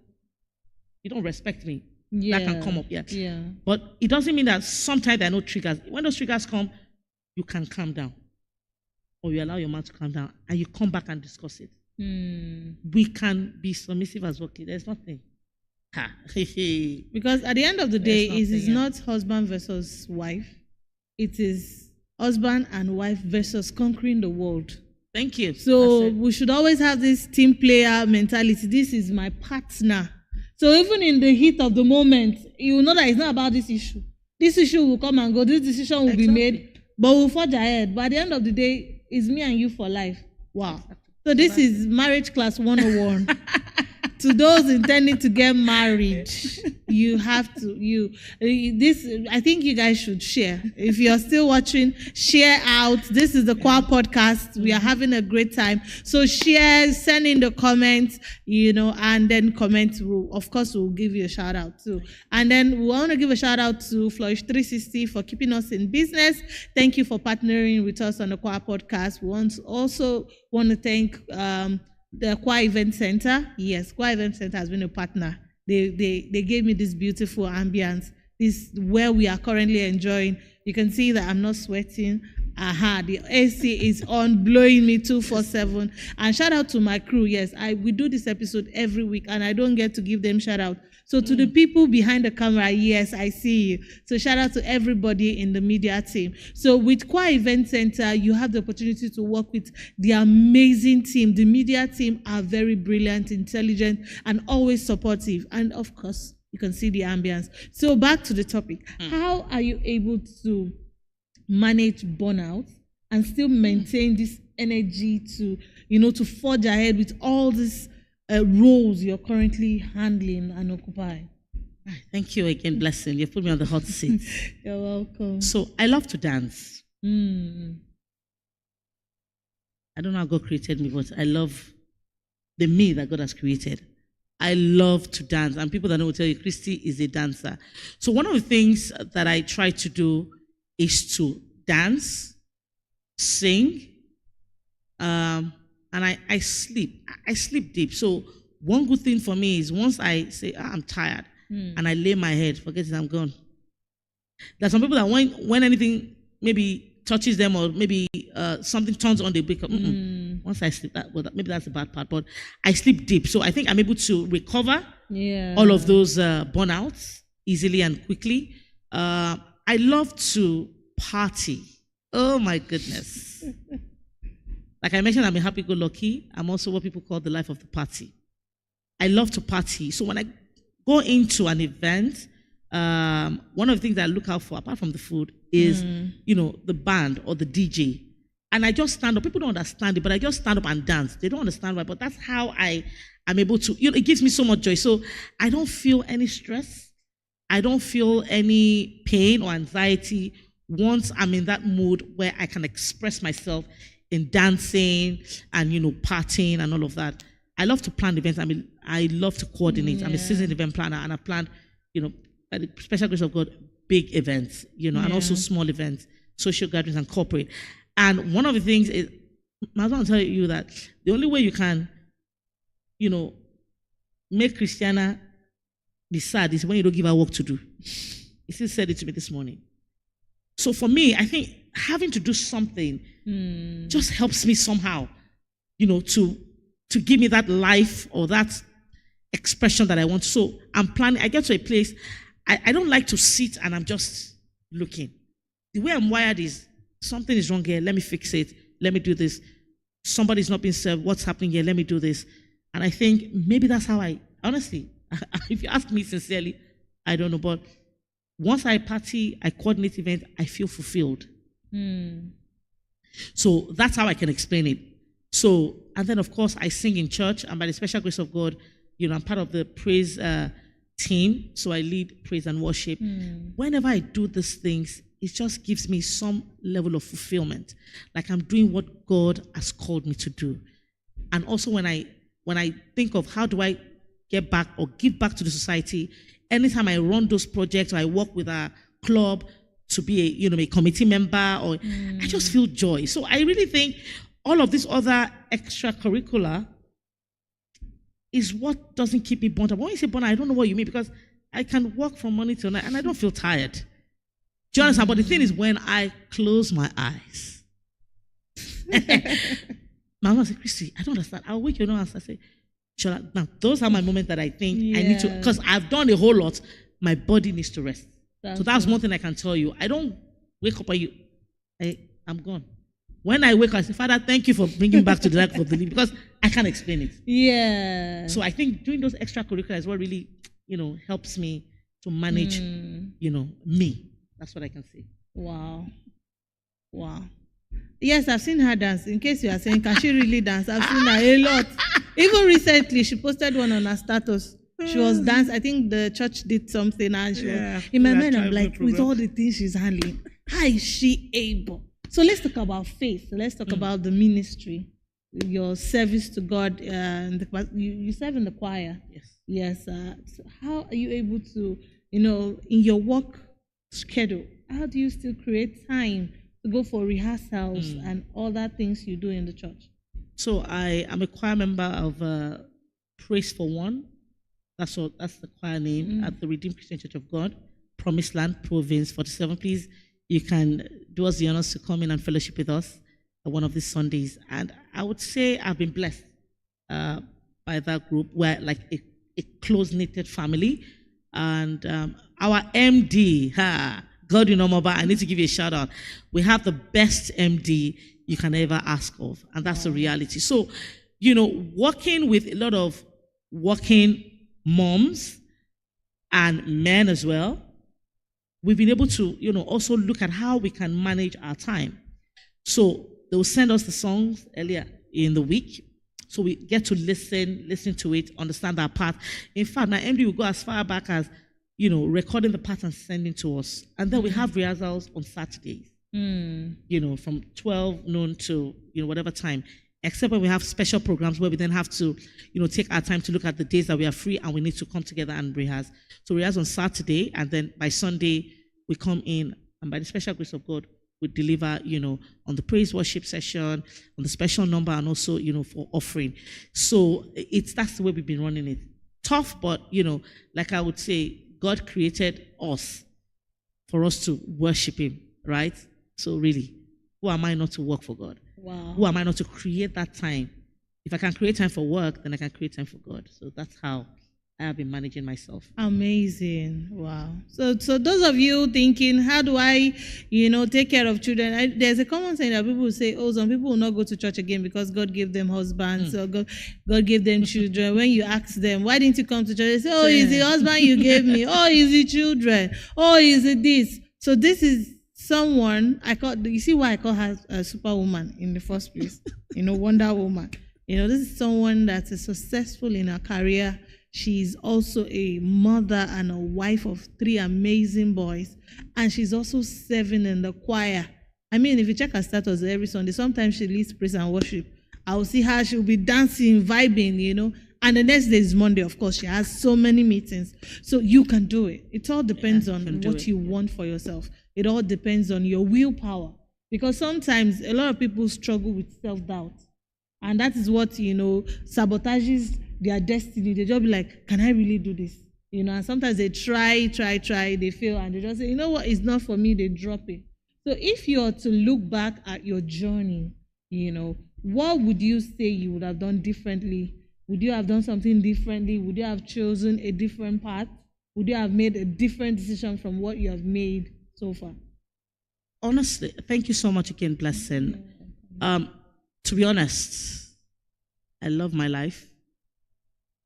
you don't respect me. Yeah. That can come up, yes. Yeah. But it doesn't mean that sometimes there are no triggers. When those triggers come, you can calm down. Or you allow your man to calm down, and you come back and discuss it. We can be submissive as well. Okay, there's nothing. Because at the end of the day, it is not husband versus wife. It is husband and wife versus conquering the world. Thank you. So we should always have this team player mentality. This is my partner. So even in the heat of the moment, you will know that it's not about this issue. This issue will come and go. This decision will be made, but we'll forge ahead. But at the end of the day, it's me and you for life. Wow. So this is marriage class 101. To those intending to get married, you have to, I think you guys should share. If you're still watching, share out. This is the Kwa podcast. We are having a great time. So share, send in the comments, and then comment. Of course, we'll give you a shout out too. And then we want to give a shout out to Flourish 360 for keeping us in business. Thank you for partnering with us on the Kwa podcast. We also want to thank, the Kwa Event Center. Yes, Kwa Event Center has been a partner. They gave me this beautiful ambience. This where we are currently enjoying. You can see that I'm not sweating. The AC is on, blowing me 247. And shout out to my crew. Yes, we do this episode every week, and I don't get to give them shout out. So to the people behind the camera, yes, I see you. So shout out to everybody in the media team. So with Kwa Event Center, you have the opportunity to work with the amazing team. The media team are very brilliant, intelligent, and always supportive. And of course, you can see the ambience. So back to the topic. How are you able to manage burnout and still maintain this energy to, to forge ahead with all these roles you're currently handling and occupying? Thank you again, Blessing. You put me on the hot seat. You're welcome. So I love to dance. Mm. I don't know how God created me, but I love the me that God has created. I love to dance. And people that know will tell you, Christy is a dancer. So one of the things that I try to do is to dance, sing, and I sleep. I sleep deep. So one good thing for me is once I say, I'm tired, and I lay my head, forget it, I'm gone. There's some people that when anything maybe touches them or maybe something turns on, they wake up. Once I sleep, maybe that's the bad part, but I sleep deep. So I think I'm able to recover all of those burnouts easily and quickly. I love to party. Oh my goodness. Like I mentioned, I'm a happy-go-lucky. I'm also what people call the life of the party. I love to party. So when I go into an event, one of the things that I look out for, apart from the food, is the band or the DJ. And I just stand up. People don't understand it, but I just stand up and dance. They don't understand why, but that's how I am able to, it gives me so much joy. So I don't feel any stress. I don't feel any pain or anxiety once I'm in that mood where I can express myself in dancing and, partying and all of that. I love to plan events. I love to coordinate. I'm a seasoned event planner, and I've planned, by the special grace of God, big events, and also small events, social gatherings and corporate. And one of the things is, I want to tell you that the only way you can, make Christiana be sad is when you don't give her work to do. He still said it to me this morning. So for me, I think having to do something just helps me somehow, to give me that life or that expression that I want. So I'm planning. I get to a place, I don't like to sit and I'm just looking. The way I'm wired is, something is wrong here, let me fix it, let me do this. Somebody's not being served, what's happening here, let me do this. And I think maybe that's how honestly, if you ask me sincerely, I don't know, but once I party, I coordinate events, I feel fulfilled. So that's how I can explain it. So, and then of course I sing in church, and by the special grace of God, I'm part of the praise team, so I lead praise and worship. Whenever I do these things, it just gives me some level of fulfillment, like I'm doing what God has called me to do. And also when I think of how do I get back or give back to the society, anytime I run those projects or I work with a club to be a committee member, or I just feel joy. So I really think all of this other extracurricular is what doesn't keep me burnt out. When you say burnt out, I don't know what you mean, because I can work from morning till night and I don't feel tired. Do you understand? But the thing is, when I close my eyes, my mom said, Christy, I don't understand. I'll wake you up and I say, now those are my moments that I think I need to, because I've done a whole lot, my body needs to rest. That's one thing I can tell you. I don't wake up and I'm gone. When I wake up, I say, Father, thank you for bringing me back to the life of the living, because I can't explain it. Yeah. So I think doing those extracurriculars is what really, helps me to manage, me. That's what I can say. Wow. Yes, I've seen her dance. In case you are saying, can she really dance? I've seen her a lot. Even recently, she posted one on her status. She was dancing. I think the church did something, and she was, in my mind, I'm like, with all the things she's handling, how is she able? So let's talk about faith. Let's talk about the ministry, your service to God. You serve in the choir. Yes. So how are you able to, in your work schedule, how do you still create time to go for rehearsals and all that things you do in the church? So I am a choir member of Praise for One. That's the choir name at the Redeemed Christian Church of God, Promised Land, Province 47. Please, you can do us the honors to come in and fellowship with us at one of these Sundays. And I would say I've been blessed by that group. We're like a close-knitted family. And our MD, God, I need to give you a shout out. We have the best MD you can ever ask of, and that's the reality. So, working with a lot of working moms and men as well, we've been able to, also look at how we can manage our time. So they will send us the songs earlier in the week, so we get to listen to it, understand our part. In fact, my MD will go as far back as recording the part and sending to us. And then we have rehearsals on Saturdays, from 12 noon to, whatever time, except when we have special programs where we then have to, take our time to look at the days that we are free and we need to come together and rehearse. So we rehearse on Saturday, and then by Sunday, we come in, and by the special grace of God, we deliver, on the praise worship session, on the special number, and also, for offering. So that's the way we've been running it. Tough, but, like I would say, God created us for us to worship Him, right? So really, who am I not to work for God? Wow. Who am I not to create that time? If I can create time for work, then I can create time for God. So that's how I have been managing myself. Amazing. Wow. So those of you thinking, how do I, take care of children? There's a common saying that people say, some people will not go to church again because God gave them husbands or God gave them children. When you ask them, why didn't you come to church? They say, it's the husband you gave me. It's the children. Is it this? So this is someone you see why I call her a superwoman in the first place? Wonder Woman. This is someone that is successful in her career. She's also a mother and a wife of 3 amazing boys. And she's also serving in the choir. I mean, if you check her status every Sunday, sometimes she leads praise and worship. I'll see her, she'll be dancing, vibing, And the next day is Monday, of course. She has so many meetings. So you can do it. It all depends on what you want for yourself. It all depends on your willpower. Because sometimes a lot of people struggle with self-doubt. And that is what, sabotages their destiny. They just be like, can I really do this? And sometimes they try, they fail, and they just say, what, it's not for me, they drop it. So if you are to look back at your journey, what would you say you would have done differently? Would you have done something differently? Would you have chosen a different path? Would you have made a different decision from what you have made so far? Honestly, thank you so much again, Blessing. To be honest, I love my life.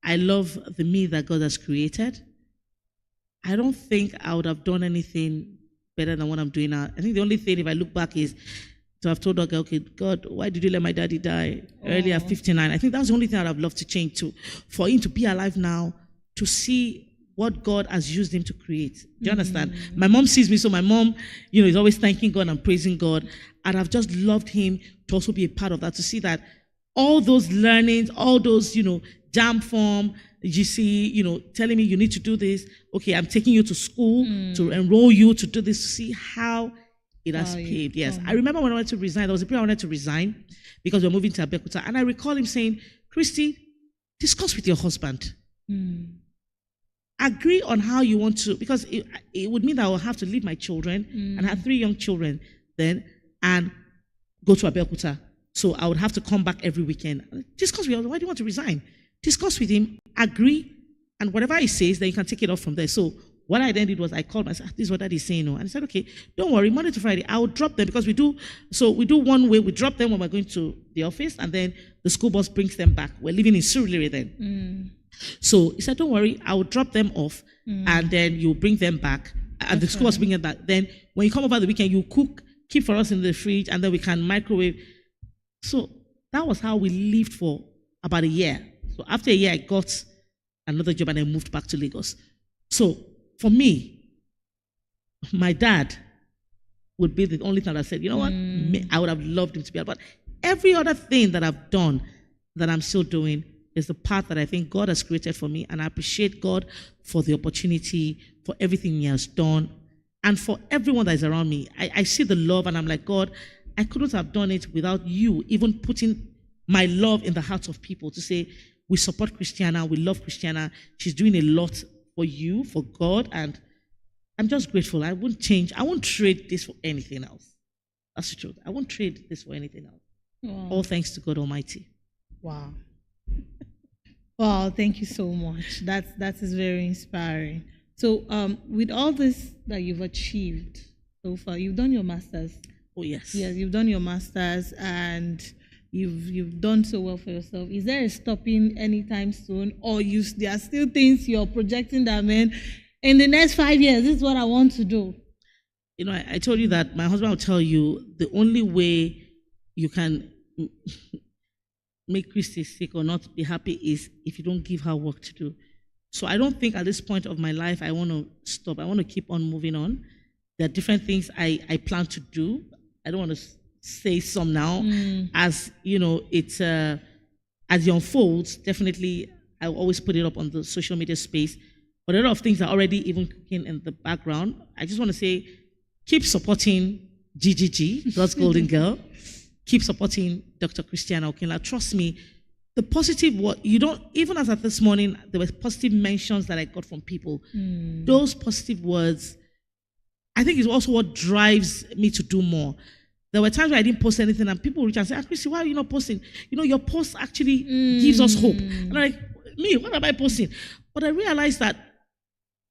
I love the me that God has created. I don't think I would have done anything better than what I'm doing now. I think the only thing, if I look back, is to have told God, okay, God, why did you let my daddy die early at 59? I think that's the only thing I'd have loved to change to, for him to be alive now, to see what God has used him to create. Do you understand? My mom sees me, so my mom, is always thanking God and praising God. And I've just loved him to also be a part of that, to see that all those learnings, all those, jam form, GC, telling me you need to do this. Okay, I'm taking you to school to enroll you to do this, to see how it has paved. Yes. I remember when I wanted to resign, there was a period I wanted to resign because we're moving to Abeokuta. And I recall him saying, Christy, discuss with your husband. Agree on how you want to, because it would mean that I will have to leave my children and have 3 young children then and go to Abeokuta. So I would have to come back every weekend. Discuss with him. Why do you want to resign? Discuss with him, agree, and whatever he says, then you can take it off from there. So what I then did was I called myself, this is what Daddy's saying. And I said, okay, don't worry, Monday to Friday, I will drop them, because we do one way, we drop them when we're going to the office, and then the school bus brings them back. We're living in Surulere then. So he said, don't worry, I will drop them off, and then you bring them back, and the school bus bring them back. Then when you come over the weekend, you cook, keep for us in the fridge, and then we can microwave. So that was how we lived for about a year. So after a year, I got another job and I moved back to Lagos. So for me, my dad would be the only thing that said, you know what, I would have loved him to be out. But every other thing that I've done, that I'm still doing, is the path that I think God has created for me. And I appreciate God for the opportunity, for everything he has done, and for everyone that is around me. I see the love and I'm like, God, I couldn't have done it without you even putting my love in the hearts of people to say, we support Christiana, we love Christiana, she's doing a lot for you, for God, and I'm just grateful. I won't change, I won't trade this for anything else. That's the truth. I won't trade this for anything else. Wow. All thanks to God Almighty. Wow. Wow, thank you so much. That is very inspiring. So with all this that you've achieved so far, you've done your master's. Oh, yes. Yes, you've done your master's and you've done so well for yourself. Is there a stopping anytime soon, or there are still things you're projecting that, man, in the next 5 years, this is what I want to do? I told you that my husband will tell you the only way you can make Christy sick or not be happy is if you don't give her work to do. So I don't think at this point of my life I want to stop. I want to keep on moving on. There are different things I plan to do. I don't want to say some now. As you know, it's as it unfolds, definitely I'll always put it up on the social media space. But a lot of things are already even cooking in the background. I just want to say, keep supporting GGG, God's Golden Girl. Keep supporting Dr. Christiana Okinla. Trust me, the positive word, you don't, even as of this morning, there were positive mentions that I got from people. Those positive words, I think, is also what drives me to do more. There were times where I didn't post anything and people reach out and say, "Ah, Chrissy, why are you not posting? You know, your post actually gives us hope." And I'm like, me, what am I posting? But I realized that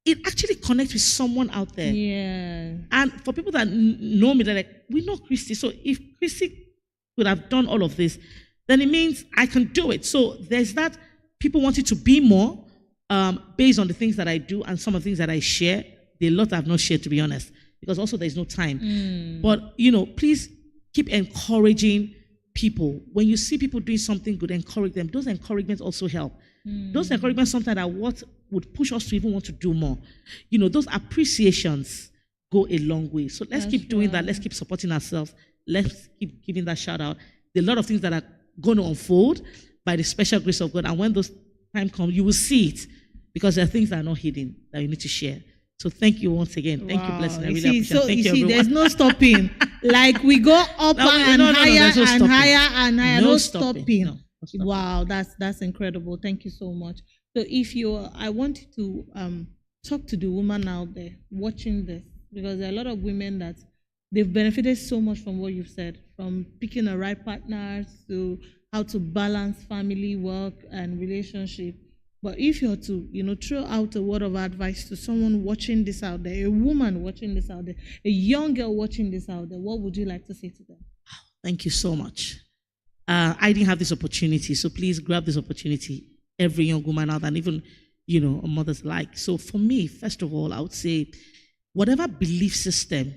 it actually connects with someone out there. Yeah. And for people that know me, they're like, we know Christy. So if Christy could have done all of this, then it means I can do it. So there's that people wanting to be more based on the things that I do and some of the things that I share. There are a lot I've not shared, to be honest, because also there's no time. But, you know, please keep encouraging people. When you see people doing something good, encourage them. Those encouragements also help. Those encouragements sometimes are what would push us to even want to do more. You know, those appreciations go a long way. So let's keep doing that. Let's keep supporting ourselves. Let's keep giving that shout out. There are a lot of things that are going to unfold by the special grace of God. And when those time comes, you will see it, because there are things that are not hidden that you need to share. So thank you once again. Thank you, Blessing. I really appreciate it. Thank you, everyone. There's no stopping. Like we go up and higher and higher and higher. No stopping. No stopping. Wow, that's incredible. Thank you so much. So I want you to talk to the woman out there watching this, because there are a lot of women that they've benefited so much from what you've said, from picking the right partners to how to balance family, work, and relationship. But if you're to, throw out a word of advice to someone watching this out there, a woman watching this out there, a young girl watching this out there, what would you like to say to them? Thank you so much. I didn't have this opportunity, so please grab this opportunity. Every young woman out there, and even, a mother's like. So for me, first of all, I would say, whatever belief system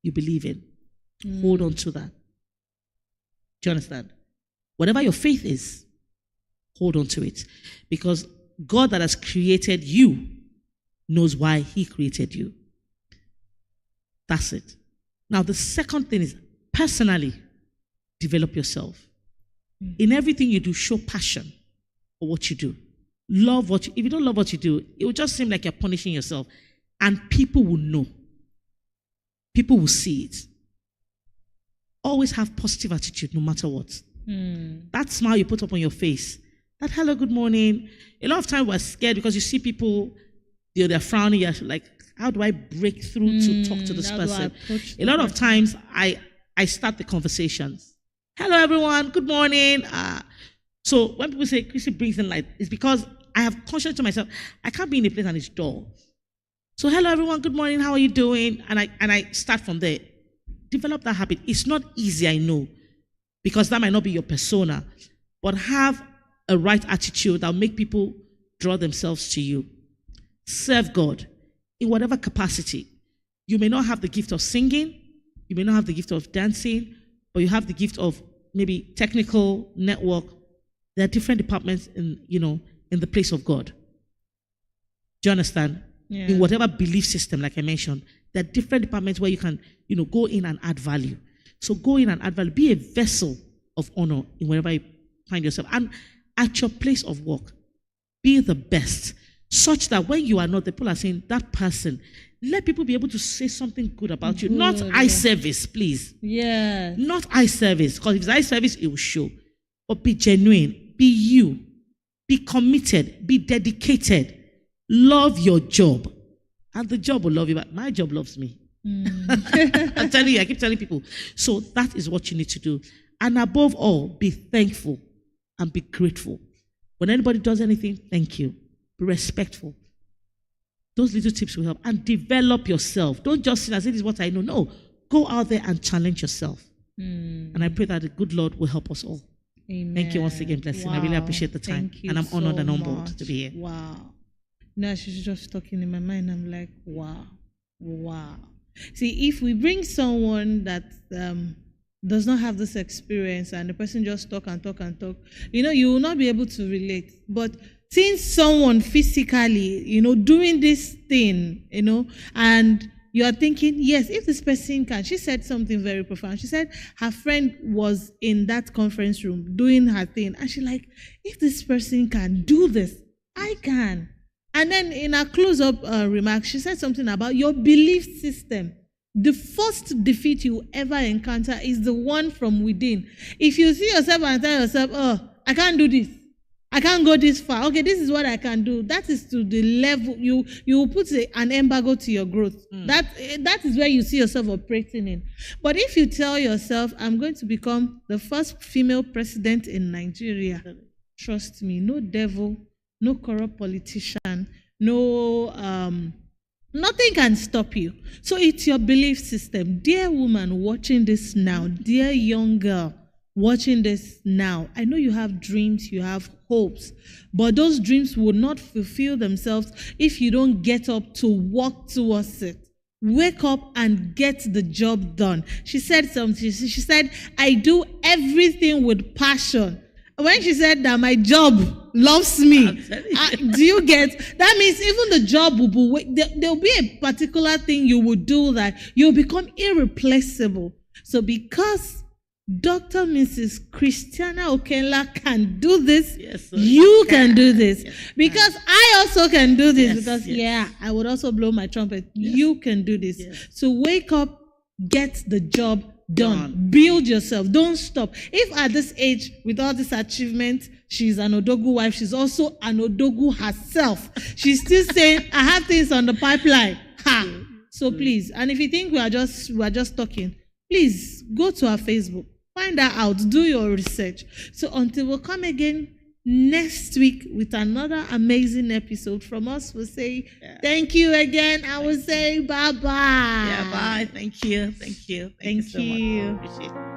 you believe in, hold on to that. Do you understand? Whatever your faith is, hold on to it. Because God that has created you knows why he created you. That's it. Now, the second thing is, personally, develop yourself. In everything you do, show passion for what you do. If you don't love what you do, it will just seem like you're punishing yourself. And people will know. People will see it. Always have positive attitude no matter what. That smile you put up on your face, that hello, good morning. A lot of times we're scared because you see people, they're frowning, you're like, how do I break through to talk to this person? A lot of times I start the conversations. Hello, everyone. Good morning. So when people say Chrissy brings in light, it's because I have conscious to myself, I can't be in a place and it's dull. So hello, everyone. Good morning. How are you doing? And I start from there. Develop that habit. It's not easy, I know, because that might not be your persona, but have a right attitude that will make people draw themselves to you. Serve God in whatever capacity. You may not have the gift of singing, you may not have the gift of dancing, but you have the gift of maybe technical network. There are different departments in the place of God. Do you understand? Yeah. In whatever belief system, like I mentioned, there are different departments where you can, go in and add value. So go in and add value. Be a vessel of honor in wherever you find yourself. And at your place of work, be the best, such that when you are not, the people are saying, that person, let people be able to say something good about you. Not eye service, please. Yeah. Not eye service, because if it's eye service, it will show. But be genuine. Be you. Be committed. Be dedicated. Love your job. And the job will love you, but my job loves me. I'm telling you, I keep telling people. So that is what you need to do. And above all, be thankful and be grateful. When anybody does anything, thank you. Be respectful. Those little tips will help. And develop yourself. Don't just sit and say, this is what I know. No. Go out there and challenge yourself. And I pray that the good Lord will help us all. Amen. Thank you once again, Blessing. I really appreciate the time. And I'm honored and humbled to be here. Wow. No, she's just talking in my mind. I'm like, wow. Wow. See, if we bring someone that does not have this experience and the person just talk and talk and talk, you will not be able to relate. But seeing someone physically, doing this thing, and you are thinking, yes, if this person can. She said something very profound. She said her friend was in that conference room doing her thing, and she like, if this person can do this, I can. And then in her close-up remark, she said something about your belief system. The first defeat you ever encounter is the one from within. If you see yourself and tell yourself, oh, I can't do this, I can't go this far. Okay, this is what I can do. That is to the level you will put an embargo to your growth. That is where you see yourself operating in. But if you tell yourself, I'm going to become the first female president in Nigeria, trust me, no devil, no corrupt politician, no nothing can stop you. So it's your belief system. Dear woman watching this now, dear young girl watching this now, I know you have dreams, you have hopes, but those dreams will not fulfill themselves if you don't get up to work towards it. Wake up and get the job done. She said something. She said, I do everything with passion. When she said that my job loves me, do you get? That means even the job will be, there'll be a particular thing you will do that you'll become irreplaceable. So because Dr. Mrs. Christiana Okenla can do this, yes, you can do this. Yes, because I also can do this, yes, because yes. I would also blow my trumpet. Yes. You can do this. Yes. So wake up, get the job done. Done. Build yourself. Don't stop. If at this age, with all this achievement, she's an Odogu wife, she's also an Odogu herself. She's still saying, I have things on the pipeline. Ha! So please, and if you think we are just talking, please go to our Facebook. Find that out. Do your research. So until we'll come again next week with another amazing episode from us, we'll say thank you again. I will say bye-bye. Yeah, bye. Thank you. Thank you. Thank you so much. Appreciate it.